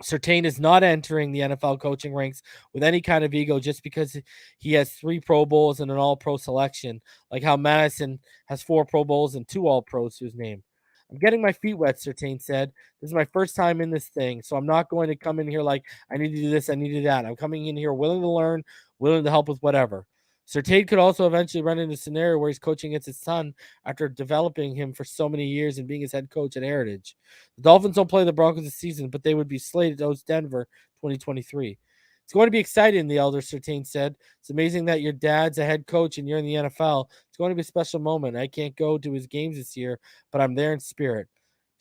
Surtain is not entering the NFL coaching ranks with any kind of ego just because he has 3 Pro Bowls and an All-Pro selection, like how Madison has 4 Pro Bowls and 2 All-Pros to his name. I'm getting my feet wet, Surtain said. This is my first time in this thing, so I'm not going to come in here like I need to do this, I need to do that. I'm coming in here willing to learn, willing to help with whatever. Surtain could also eventually run into a scenario where he's coaching against his son after developing him for so many years and being his head coach at Heritage. The Dolphins don't play the Broncos this season, but they would be slated to host Denver 2023. It's going to be exciting, the elder Surtain said. It's amazing that your dad's a head coach and you're in the NFL. It's going to be a special moment. I can't go to his games this year, but I'm there in spirit.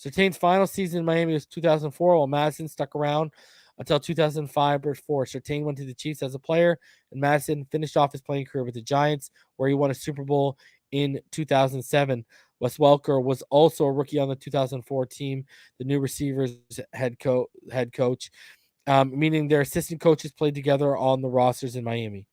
Surtain's final season in Miami was 2004, while Madison stuck around until 2005 before Surtain went to the Chiefs as a player, and Madison finished off his playing career with the Giants, where he won a Super Bowl in 2007. Wes Welker was also a rookie on the 2004 team, the new receivers head coach. Meaning their assistant coaches played together on the rosters in Miami.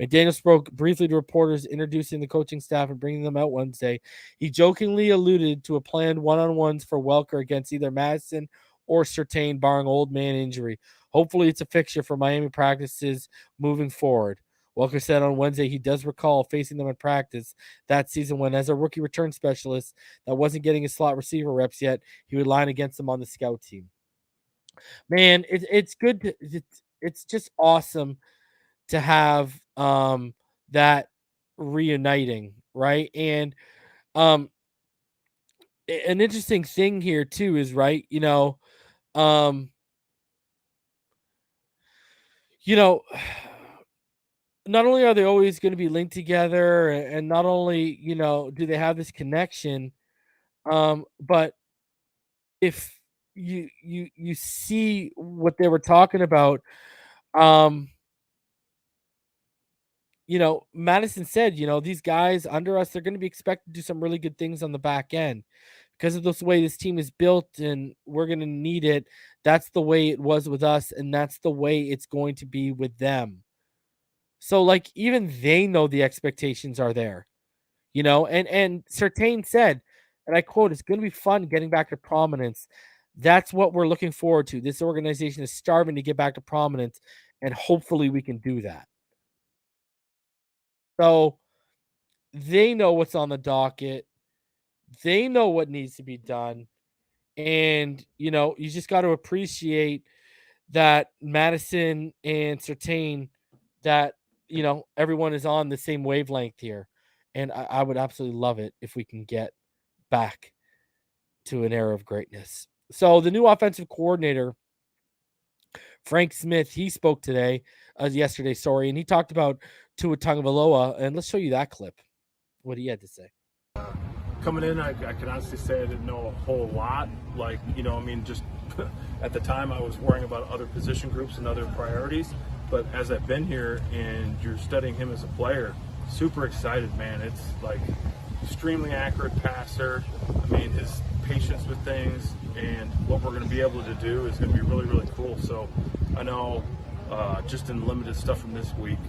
McDaniel spoke briefly to reporters introducing the coaching staff and bringing them out Wednesday. He jokingly alluded to a planned one-on-ones for Welker against either Madison or Surtain, barring old man injury. Hopefully it's a fixture for Miami practices moving forward. Welker said on Wednesday he does recall facing them in practice that season when, as a rookie return specialist that wasn't getting his slot receiver reps yet, he would line against them on the scout team. Man, it's good. It's just awesome to have that reuniting, right? And an interesting thing here too is, right, You know, not only are they always going to be linked together, and not only, you know, do they have this connection, but if you see what they were talking about, you know, Madison said, you know, these guys under us, they're going to be expected to do some really good things on the back end because of the way this team is built, and we're going to need it. That's the way it was with us, and that's the way it's going to be with them. So, like, even they know the expectations are there, you know, and Surtain said, and I quote, "It's going to be fun getting back to prominence." That's what we're looking forward to. This organization is starving to get back to prominence, and hopefully we can do that. So they know what's on the docket. They know what needs to be done. And, you know, you just got to appreciate that Madison and Surtain, that, you know, everyone is on the same wavelength here. And I would absolutely love it if we can get back to an era of greatness. So the new offensive coordinator, Frank Smith, he spoke yesterday, and he talked about Tua Tagovailoa, and let's show you that clip, what he had to say. Coming in, I can honestly say I didn't know a whole lot. Like, you know, I mean, just at the time I was worrying about other position groups and other priorities. But as I've been here and you're studying him as a player, super excited, man. It's like extremely accurate passer. I mean, his patience with things and what we're going to be able to do is going to be really, really cool. So I know just in limited stuff from this week,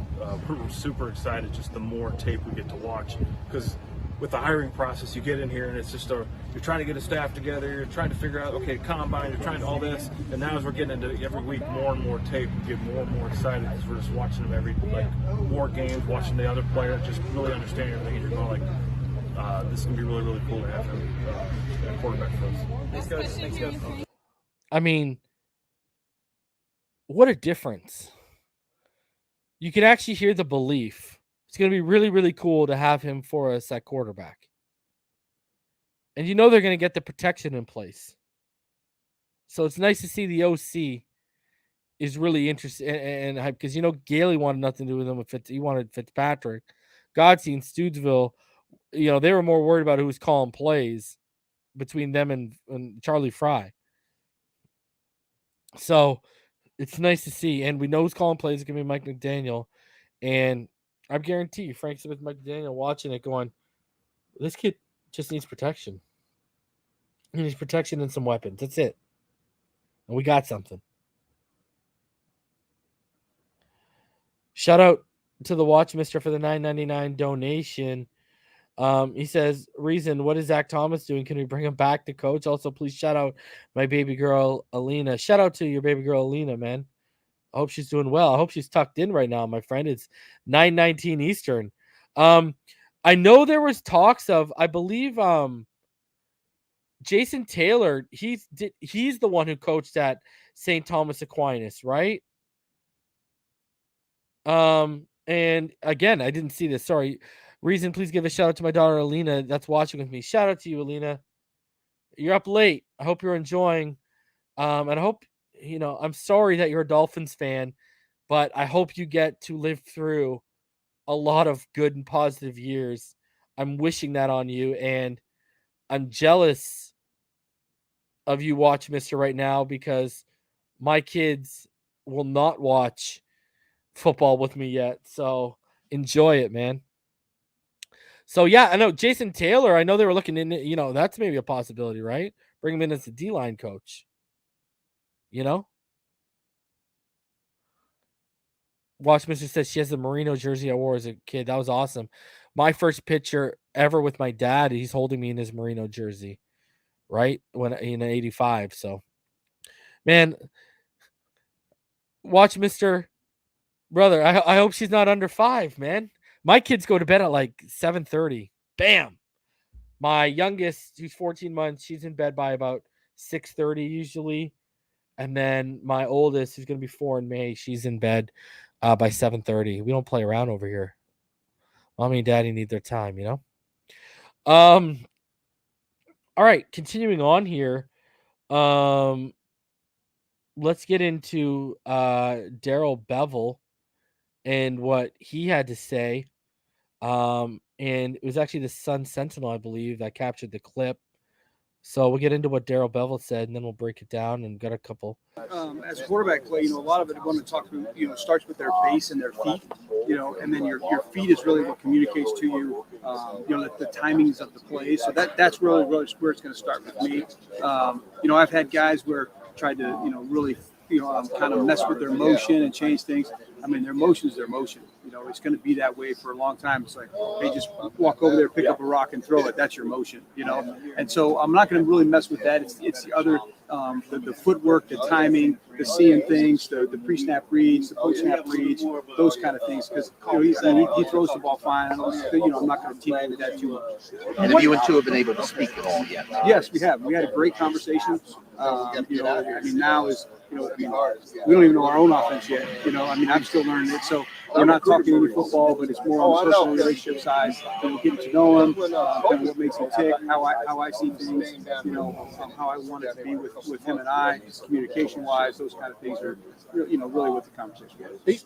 we're super excited just the more tape we get to watch, because with the hiring process, you get in here and it's just you're trying to get a staff together, you're trying to figure out, okay, combine, you're trying to all this, and now as we're getting into every week more and more tape, we get more and more excited because we're just watching them more games, watching the other player, just really understanding everything, and you're going like, this is going to be really, really cool to have him at quarterback for us. Thanks, guys. I mean, what a difference. You can actually hear the belief. It's going to be really, really cool to have him for us at quarterback. And you know they're going to get the protection in place. So it's nice to see the OC is really interested and hype, because, you know, Gailey wanted nothing to do with him. He wanted Fitzpatrick. Godsey and Stoodsville, you know, they were more worried about who was calling plays between them and Charlie Fry. So it's nice to see. And we know who's calling plays. It's going to be Mike McDaniel. And I guarantee you, Frank Smith, McDaniel watching it going, this kid just needs protection. He needs protection and some weapons. That's it. And we got something. Shout out to the Watch Mister for the $9.99 donation. He says, Reason, what is Zach Thomas doing? Can we bring him back to coach? Also, please shout out my baby girl, Alina. Shout out to your baby girl, Alina, man. I hope she's doing well. I hope she's tucked in right now, my friend. It's 9:19 Eastern. I know there was talks of, I believe, Jason Taylor. He's the one who coached at St. Thomas Aquinas, right? And again, I didn't see this. Sorry. Reason, please give a shout out to my daughter Alina that's watching with me. Shout out to you, Alina. You're up late. I hope you're enjoying. And I hope, you know, I'm sorry that you're a Dolphins fan, but I hope you get to live through a lot of good and positive years. I'm wishing that on you, and I'm jealous of you, Watch Mister, right now, because my kids will not watch football with me yet. So enjoy it, man. So yeah, I know Jason Taylor, I know they were looking in, you know, that's maybe a possibility, right? Bring him in as the D-line coach. You know? Watch Mister says she has the Merino jersey I wore as a kid. That was awesome. My first picture ever with my dad, he's holding me in his Merino jersey, right? When in '85. So, man, Watch Mister, brother, I hope she's not under 5, man. My kids go to bed at like 7:30. Bam. My youngest, who's 14 months, she's in bed by about 6:30 usually. And then my oldest, who's going to be 4 in May, she's in bed by 7:30. We don't play around over here. Mommy and daddy need their time, you know? All right, continuing on here. let's get into Darrell Bevell and what he had to say. And it was actually the Sun Sentinel, I believe, that captured the clip. So we'll get into what Darrell Bevell said, and then we'll break it down and got a couple. As quarterback play, a lot of it I want to talk to, starts with their base and their feet, and then your feet is really what communicates to you, the timings of the plays. So that's really where it's going to start with me. I've had guys where tried to, really, kind of mess with their motion and change things. I mean, their motion is their motion. It's going to be that way for a long time. It's like, hey, just walk over there, pick up a rock, and throw it. That's your motion, And so I'm not going to really mess with that. It's the other, the footwork, the timing, the seeing things, the pre-snap reads, the post-snap reads, those kind of things. Because he throws the ball fine. I'm not going to teach him that too much. And have you and two have been able to speak at all yet? Yes, we have. We had a great conversation. Now is. We don't even know our own offense yet. I'm still learning it. So we're not talking any football, but it's more on the social relationship side. Getting to know him, kind of what makes him tick, how I see things. How I want it to be with him and I, communication-wise. Those kind of things are, really what the conversation is.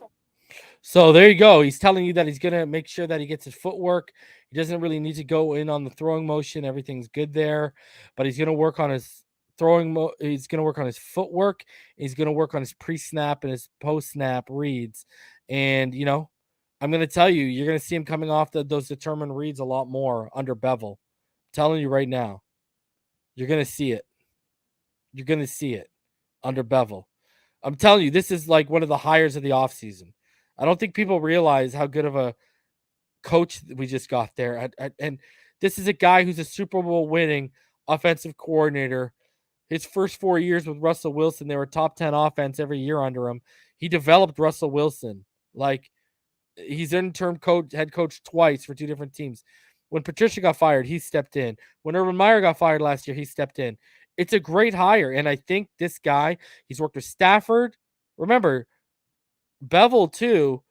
So there you go. He's telling you that he's going to make sure that he gets his footwork. He doesn't really need to go in on the throwing motion. Everything's good there, but he's going to work on his he's going to work on his footwork. He's going to work on his pre-snap and his post-snap reads. And, I'm going to tell you, you're going to see him coming off those determined reads a lot more under Bevell. I'm telling you right now, you're going to see it. You're going to see it under Bevell. I'm telling you, this is like one of the hires of the offseason. I don't think people realize how good of a coach we just got there. And this is a guy who's a Super Bowl winning offensive coordinator. His first 4 years with Russell Wilson, they were top 10 offense every year under him. He developed Russell Wilson. Like, he's interim head coach twice for two different teams. When Patricia got fired, he stepped in. When Urban Meyer got fired last year, he stepped in. It's a great hire. And I think this guy, he's worked with Stafford. Remember, Bevell, too,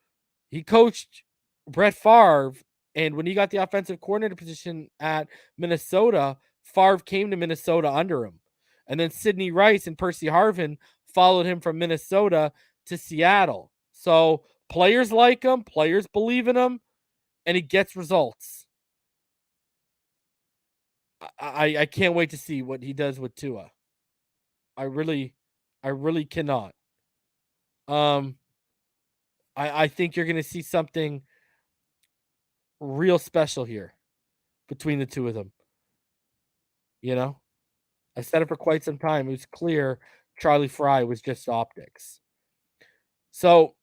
he coached Brett Favre. And when he got the offensive coordinator position at Minnesota, Favre came to Minnesota under him. And then Sidney Rice and Percy Harvin followed him from Minnesota to Seattle. So players like him, players believe in him, and he gets results. I can't wait to see what he does with Tua. I really cannot. I think you're going to see something real special here between the two of them. I said it for quite some time. It was clear Charlie Fry was just optics. So,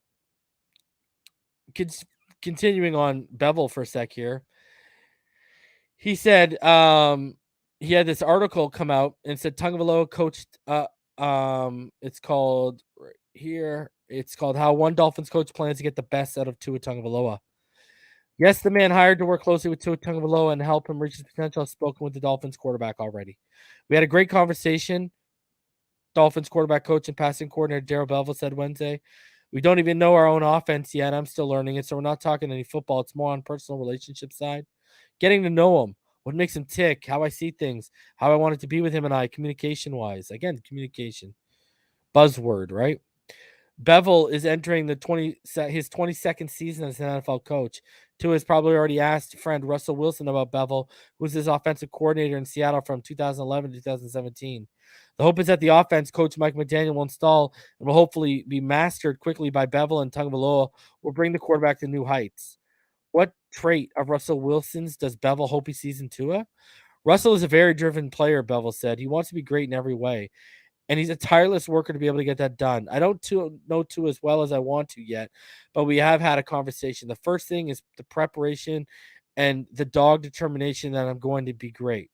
continuing on Bevell for a sec here. He said he had this article come out and said Tagovailoa coached. It's called right here. It's called How One Dolphins Coach Plans to Get the Best Out of Tua Tagovailoa. Yes, the man hired to work closely with Tua Tagovailoa and help him reach his potential has spoken with the Dolphins quarterback already. We had a great conversation. Dolphins quarterback coach and passing coordinator Darrell Bevell said Wednesday, we don't even know our own offense yet. I'm still learning it, so we're not talking any football. It's more on personal relationship side. Getting to know him, what makes him tick, how I see things, how I want it to be with him and I, communication-wise. Again, communication. Buzzword, right? Bevell is entering his 22nd season as an NFL coach. Tua has probably already asked friend Russell Wilson about Bevell, who was his offensive coordinator in Seattle from 2011 to 2017. The hope is that the offense coach Mike McDaniel will install and will hopefully be mastered quickly by Bevell and Tagovailoa will bring the quarterback to new heights. What trait of Russell Wilson's does Bevell hope he sees in Tua? Russell is a very driven player, Bevell said. He wants to be great in every way. And he's a tireless worker to be able to get that done. I don't know Tua as well as I want to yet, but we have had a conversation. The first thing is the preparation and the dog determination that I'm going to be great.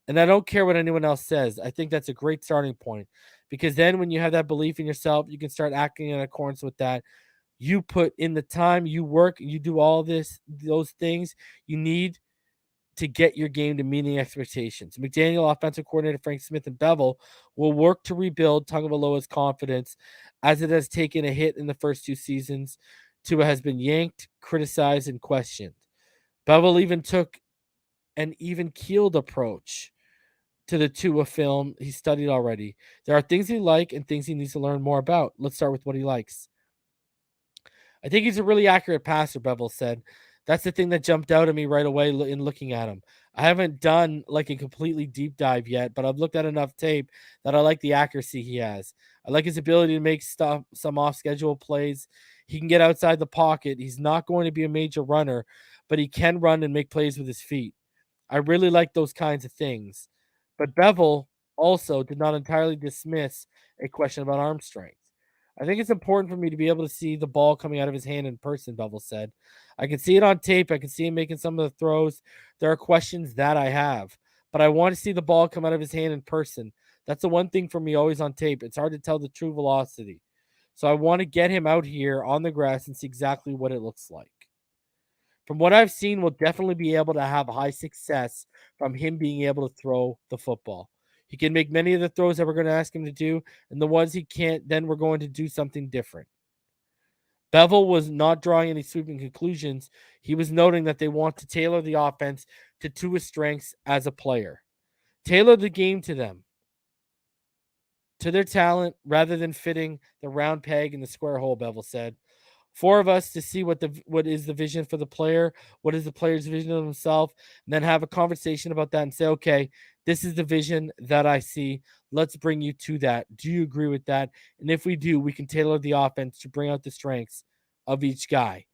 And I don't care what anyone else says. I think that's a great starting point because then when you have that belief in yourself, you can start acting in accordance with that. You put in the time, you work, you do all those things you need to get your game to meeting expectations. McDaniel, offensive coordinator Frank Smith, and Bevell will work to rebuild Tagovailoa's confidence as it has taken a hit in the first two seasons. Tua has been yanked, criticized, and questioned. Bevell even took an even-keeled approach to the Tua film he studied already. There are things he likes and things he needs to learn more about. Let's start with what he likes. I think he's a really accurate passer, Bevell said. That's the thing that jumped out at me right away in looking at him. I haven't done like a completely deep dive yet, but I've looked at enough tape that I like the accuracy he has. I like his ability to make some off-schedule plays. He can get outside the pocket. He's not going to be a major runner, but he can run and make plays with his feet. I really like those kinds of things. But Bevell also did not entirely dismiss a question about arm strength. I think it's important for me to be able to see the ball coming out of his hand in person, Bevell said. I can see it on tape. I can see him making some of the throws. There are questions that I have, but I want to see the ball come out of his hand in person. That's the one thing for me always on tape. It's hard to tell the true velocity. So I want to get him out here on the grass and see exactly what it looks like. From what I've seen, we'll definitely be able to have high success from him being able to throw the football. He can make many of the throws that we're going to ask him to do, and the ones he can't, then we're going to do something different. Bevell was not drawing any sweeping conclusions. He was noting that they want to tailor the offense to Tua's strengths as a player. Tailor the game to them, to their talent, rather than fitting the round peg in the square hole, Bevell said. 4 of us to see what is the vision for the player, what is the player's vision of himself, and then have a conversation about that and say, okay, this is the vision that I see. Let's bring you to that. Do you agree with that? And if we do, we can tailor the offense to bring out the strengths of each guy.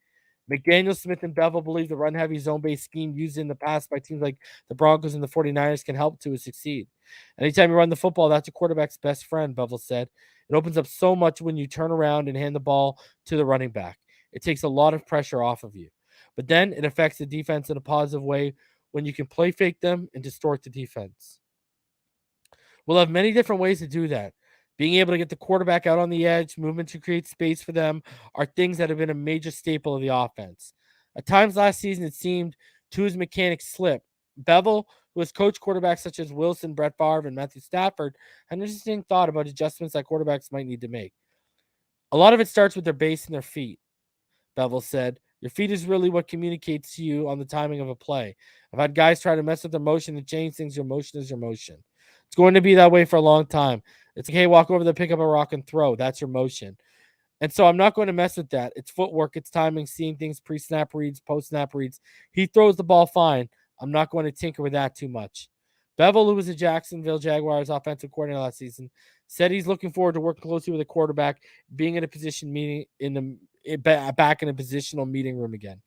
McDaniel, Smith, and Bevell believe the run-heavy zone-based scheme used in the past by teams like the Broncos and the 49ers can help Tua succeed. Anytime you run the football, that's a quarterback's best friend, Bevell said. It opens up so much when you turn around and hand the ball to the running back. It takes a lot of pressure off of you. But then it affects the defense in a positive way when you can play fake them and distort the defense. We'll have many different ways to do that. Being able to get the quarterback out on the edge, movement to create space for them are things that have been a major staple of the offense. At times last season, it seemed Tua's mechanics slipped. Bevell, who has coached quarterbacks such as Wilson, Brett Favre, and Matthew Stafford, had an interesting thought about adjustments that quarterbacks might need to make. A lot of it starts with their base and their feet, Bevell said. Your feet is really what communicates to you on the timing of a play. I've had guys try to mess with their motion and change things. Your motion is your motion. It's going to be that way for a long time. It's like, hey, walk over there, pick up a rock and throw. That's your motion. And so I'm not going to mess with that. It's footwork. It's timing, seeing things, pre-snap reads, post-snap reads. He throws the ball fine. I'm not going to tinker with that too much. Bevell, who was a Jacksonville Jaguars offensive coordinator last season, said he's looking forward to working closely with a quarterback, being in a position meeting back in a positional meeting room again.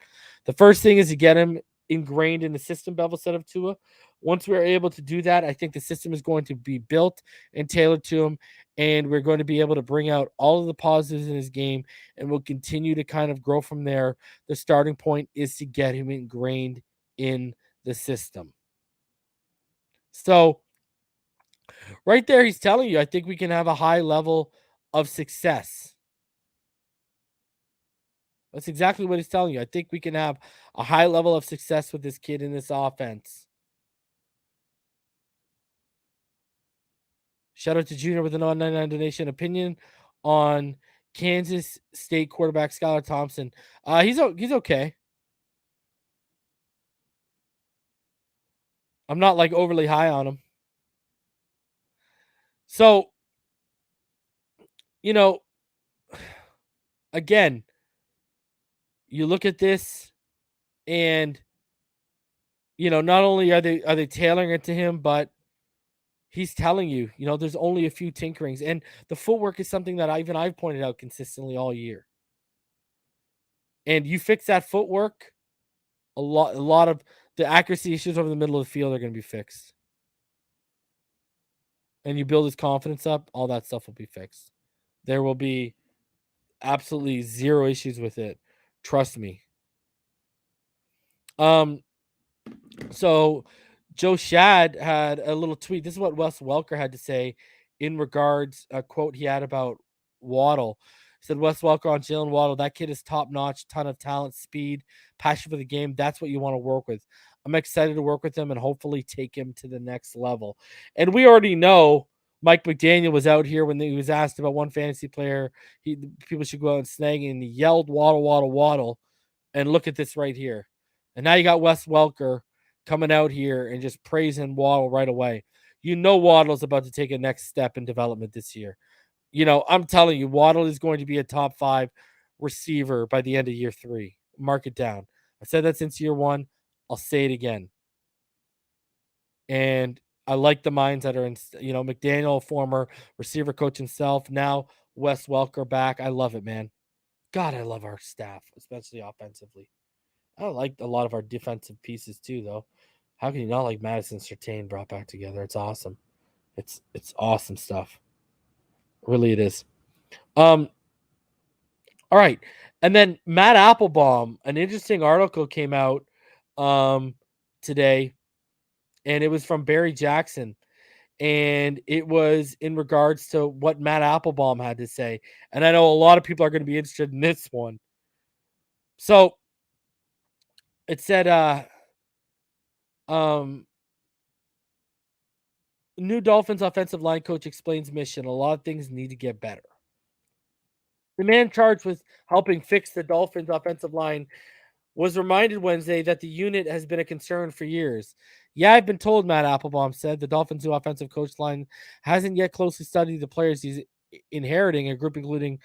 The first thing is to get him ingrained in the system, Bevell said of Tua. Once we're able to do that, I think the system is going to be built and tailored to him, and we're going to be able to bring out all of the positives in his game, and we'll continue to kind of grow from there. The starting point is to get him ingrained in the system. So right there, he's telling you, I think we can have a high level of success. That's exactly what he's telling you. I think we can have a high level of success with this kid in this offense. Shout out to Junior with an $1.99 donation. Opinion on Kansas State quarterback Skylar Thompson. He's okay. I'm not like overly high on him. So, again, you look at this and, not only are they tailoring it to him, but he's telling you, there's only a few tinkerings. And the footwork is something that I've pointed out consistently all year. And you fix that footwork, a lot of the accuracy issues over the middle of the field are going to be fixed. And you build his confidence up, all that stuff will be fixed. There will be absolutely zero issues with it. Trust me. So Joe Shad had a little tweet. This is what Wes Welker had to say in regards a quote he had about Waddle. He said, Wes Welker on Jalen Waddle, that kid is top-notch, ton of talent, speed, passion for the game. That's what you want to work with. I'm excited to work with him and hopefully take him to the next level. And we already know Mike McDaniel was out here when he was asked about one fantasy player. People should go out and snag, and he yelled, Waddle, Waddle, Waddle. And look at this right here. And now you got Wes Welker coming out here and just praising Waddle right away. Waddle's about to take a next step in development this year. I'm telling you, Waddle is going to be a top 5 receiver by the end of year 3. Mark it down. I said that since year 1. I'll say it again. And I like the minds that are in, McDaniel, former receiver coach himself, now Wes Welker back. I love it, man. God, I love our staff, especially offensively. I like a lot of our defensive pieces too, though. How can you not like Madison, Surtain brought back together? It's awesome. It's awesome stuff. Really, it is. All right. And then Matt Applebaum, an interesting article came out today, and it was from Barry Jackson. And it was in regards to what Matt Applebaum had to say. And I know a lot of people are going to be interested in this one. So it said, new Dolphins offensive line coach explains mission. A lot of things need to get better. The man charged with helping fix the Dolphins offensive line was reminded Wednesday that the unit has been a concern for years. Yeah, I've been told, Matt Applebaum said, the Dolphins' new offensive coach line hasn't yet closely studied the players he's inheriting, a group including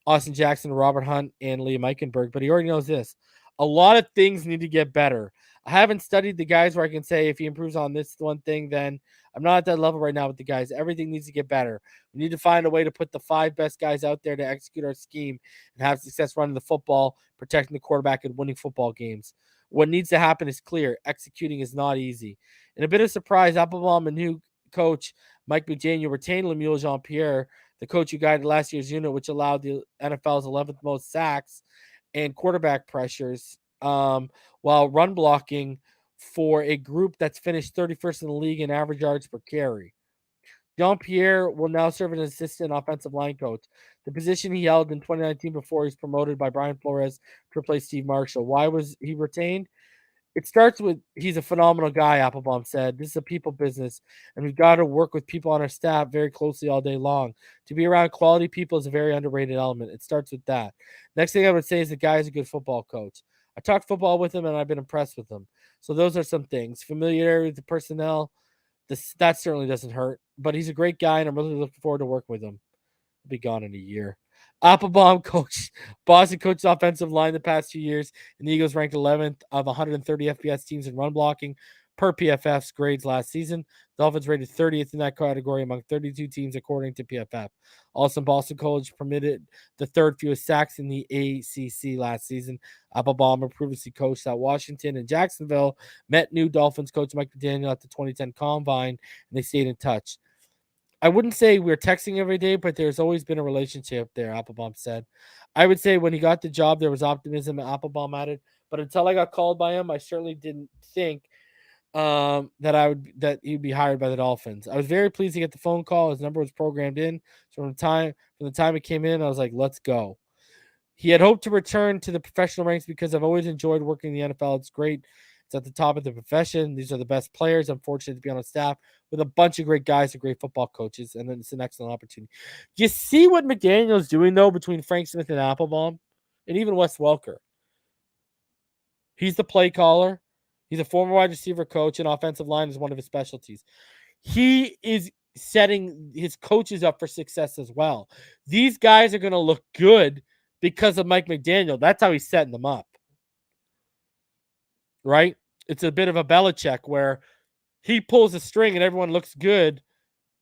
Austin Jackson, Robert Hunt, and Liam Eichenberg. But he already knows this. A lot of things need to get better. I haven't studied the guys where I can say if he improves on this one thing, then I'm not at that level right now with the guys. Everything needs to get better. We need to find a way to put the 5 best guys out there to execute our scheme and have success running the football, protecting the quarterback, and winning football games. What needs to happen is clear. Executing is not easy. In a bit of surprise, Applebaum and new coach Mike McDaniel retained Lemuel Jean-Pierre, the coach who guided last year's unit, which allowed the NFL's 11th most sacks and quarterback pressures, while run blocking for a group that's finished 31st in the league in average yards per carry. Jean-Pierre will now serve as an assistant offensive line coach, the position he held in 2019 before he was promoted by Brian Flores to replace Steve Marshall. Why was he retained? It starts with he's a phenomenal guy, Applebaum said. This is a people business, and we've got to work with people on our staff very closely all day long. To be around quality people is a very underrated element. It starts with that. Next thing I would say is the guy is a good football coach. I talked football with him, and I've been impressed with him. So those are some things. Familiarity with the personnel, that certainly doesn't hurt. But he's a great guy, and I'm really looking forward to working with him. He'll be gone in a year. Applebaum Boston coached offensive line the past 2 years, and the Eagles ranked 11th of 130 FBS teams in run blocking per PFF's grades last season. The Dolphins rated 30th in that category among 32 teams according to PFF. Also, Boston College permitted the 3rd fewest sacks in the ACC last season. Applebaum previously coached at Washington and Jacksonville, met new Dolphins coach Mike McDaniel at the 2010 Combine, and they stayed in touch. I wouldn't say we're texting every day, but there's always been a relationship there, Applebaum said. I would say when he got the job, there was optimism, Applebaum added. But until I got called by him, I certainly didn't think that he'd be hired by the Dolphins. I was very pleased to get the phone call. His number was programmed in. So from the time it came in, I was like, let's go. He had hoped to return to the professional ranks because I've always enjoyed working in the NFL. It's great. It's at the top of the profession. These are the best players. I'm fortunate to be on a staff with a bunch of great guys and great football coaches, and then it's an excellent opportunity. You see what McDaniel's doing, though, between Frank Smith and Applebaum, and even Wes Welker. He's the play caller. He's a former wide receiver coach, and offensive line is one of his specialties. He is setting his coaches up for success as well. These guys are going to look good because of Mike McDaniel. That's how he's setting them up. Right? It's a bit of a Belichick where he pulls a string and everyone looks good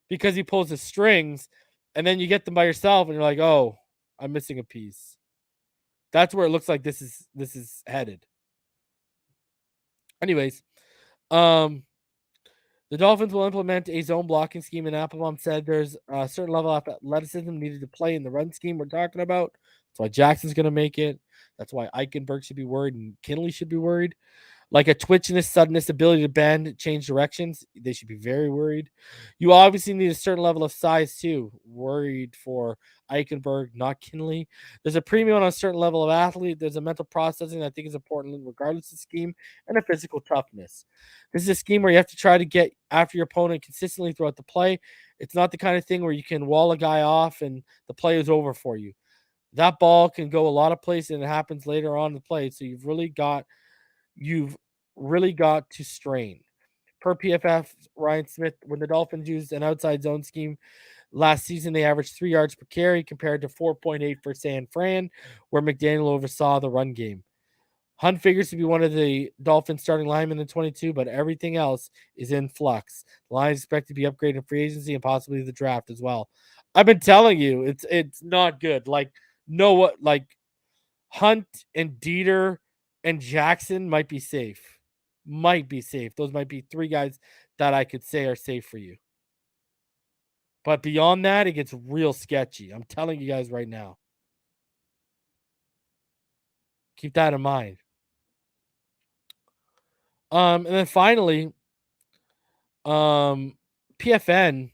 because he pulls the strings, and then you get them by yourself and you're like, oh, I'm missing a piece. That's where it looks like this is headed. Anyways, the Dolphins will implement a zone blocking scheme, and Applebaum said there's a certain level of athleticism needed to play in the run scheme we're talking about. That's why Jackson's going to make it. That's why Eichenberg should be worried and Kinley should be worried. Like a twitchiness, suddenness, ability to bend, change directions, they should be very worried. You obviously need a certain level of size too. Worried for Eichenberg, not Kinley. There's a premium on a certain level of athlete. There's a mental processing that I think is important regardless of scheme, and a physical toughness. This is a scheme where you have to try to get after your opponent consistently throughout the play. It's not the kind of thing where you can wall a guy off and the play is over for you. That ball can go a lot of places, and it happens later on in the play. So you've really got to strain. per PFF, Ryan Smith, when the Dolphins used an outside zone scheme last season, they averaged 3 yards per carry compared to 4.8 for San Fran, where McDaniel oversaw the run game. Hunt figures to be one of the Dolphins starting linemen in 22, but everything else is in flux. The line is expected to be upgraded in free agency and possibly the draft as well. I've been telling you, it's not good. Like, Hunt and Dieter and Jackson might be safe. Those might be 3 guys that I could say are safe for you. But beyond that, it gets real sketchy. I'm telling you guys right now. Keep that in mind. And then finally, PFN,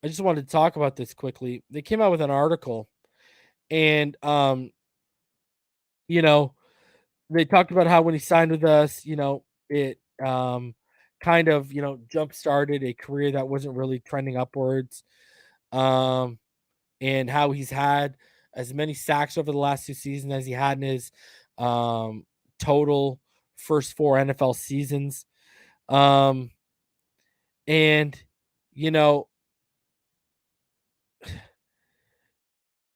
I just wanted to talk about this quickly. They came out with an article, and they talked about how when he signed with us, it kind of, jump-started a career that wasn't really trending upwards. And how he's had as many sacks over the last 2 seasons as he had in his total first 4 NFL seasons. And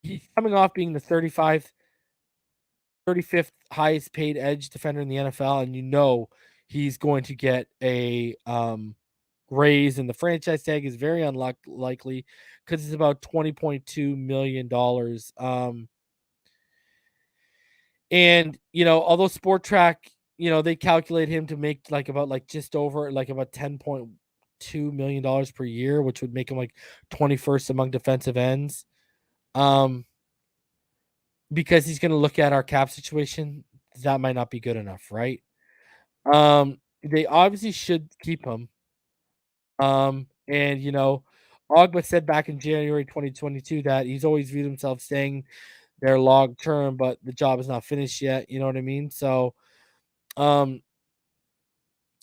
he's coming off being the 35th 35th highest paid edge defender in the NFL, and he's going to get a raise, and the franchise tag is very unlikely because it's about $20.2 million. And although Sport Track, they calculate him to make just over about $10.2 million per year, which would make him 21st among defensive ends. Because he's going to look at our cap situation, that might not be good enough, right? They obviously should keep him. And Ogbah said back in January 2022 that he's always viewed himself staying there long term, but the job is not finished yet. You know what I mean? So, and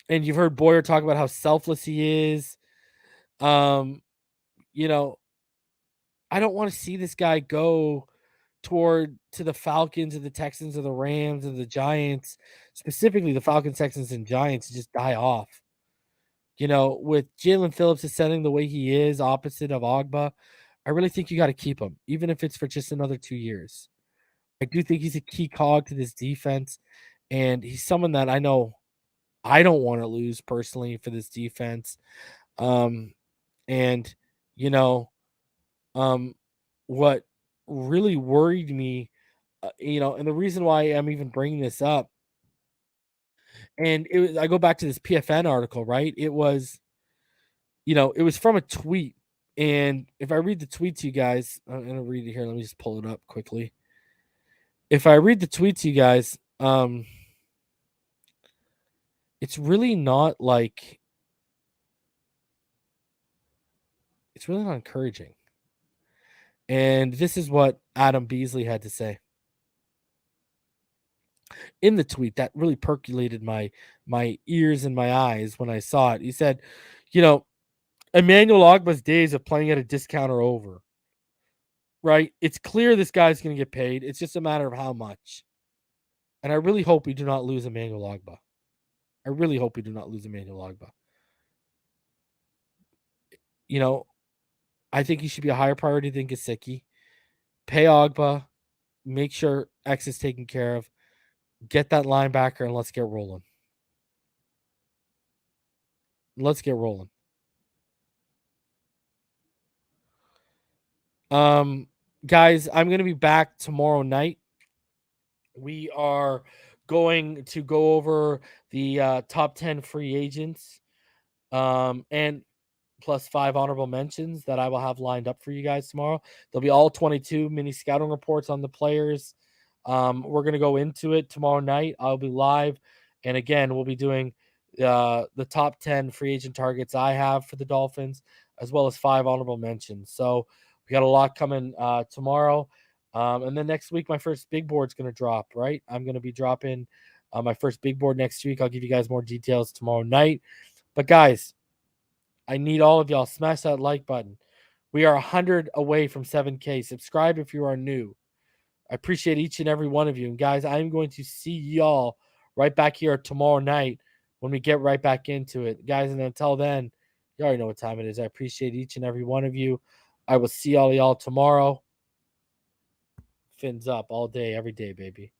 you've heard Boyer talk about how selfless he is. I don't want to see this guy go to the Falcons or the Texans or the Rams or the Giants, specifically the Falcons, Texans, and Giants, to just die off. With Jalen Phillips ascending the way he is opposite of Ogbah, I really think you got to keep him, even if it's for just another 2 years. I do think he's a key cog to this defense, and he's someone that I know I don't want to lose personally for this defense. What really worried me, and the reason why I'm even bringing this up, and I go back to this PFN article, right? It was from a tweet, and if I read the tweet to you guys, I'm going to read it here. Let me just pull it up quickly. If I read the tweet to you guys, it's really not encouraging. And this is what Adam Beasley had to say in the tweet that really percolated my ears and my eyes when I saw it. He said, Emmanuel Ogbah's days of playing at a discount are over. Right? It's clear this guy's going to get paid. It's just a matter of how much. And I really hope we do not lose Emmanuel Ogbah. I think he should be a higher priority than Gesicki. Pay Ogbah. Make sure X is taken care of. Get that linebacker, and let's get rolling. Guys, I'm going to be back tomorrow night. We are going to go over the top 10 free agents, and plus 5 honorable mentions that I will have lined up for you guys tomorrow. There'll be all 22 mini scouting reports on the players. We're going to go into it tomorrow night. I'll be live. And again, we'll be doing the top 10 free agent targets I have for the Dolphins, as well as 5 honorable mentions. So we got a lot coming tomorrow. And then next week, my first big board's going to drop, right? I'm going to be dropping my first big board next week. I'll give you guys more details tomorrow night. But guys, I need all of y'all. Smash that like button. We are 100 away from 7K. Subscribe if you are new. I appreciate each and every one of you. And guys, I'm going to see y'all right back here tomorrow night when we get right back into it. Guys, and until then, you already know what time it is. I appreciate each and every one of you. I will see all y'all tomorrow. Fins up all day, every day, baby.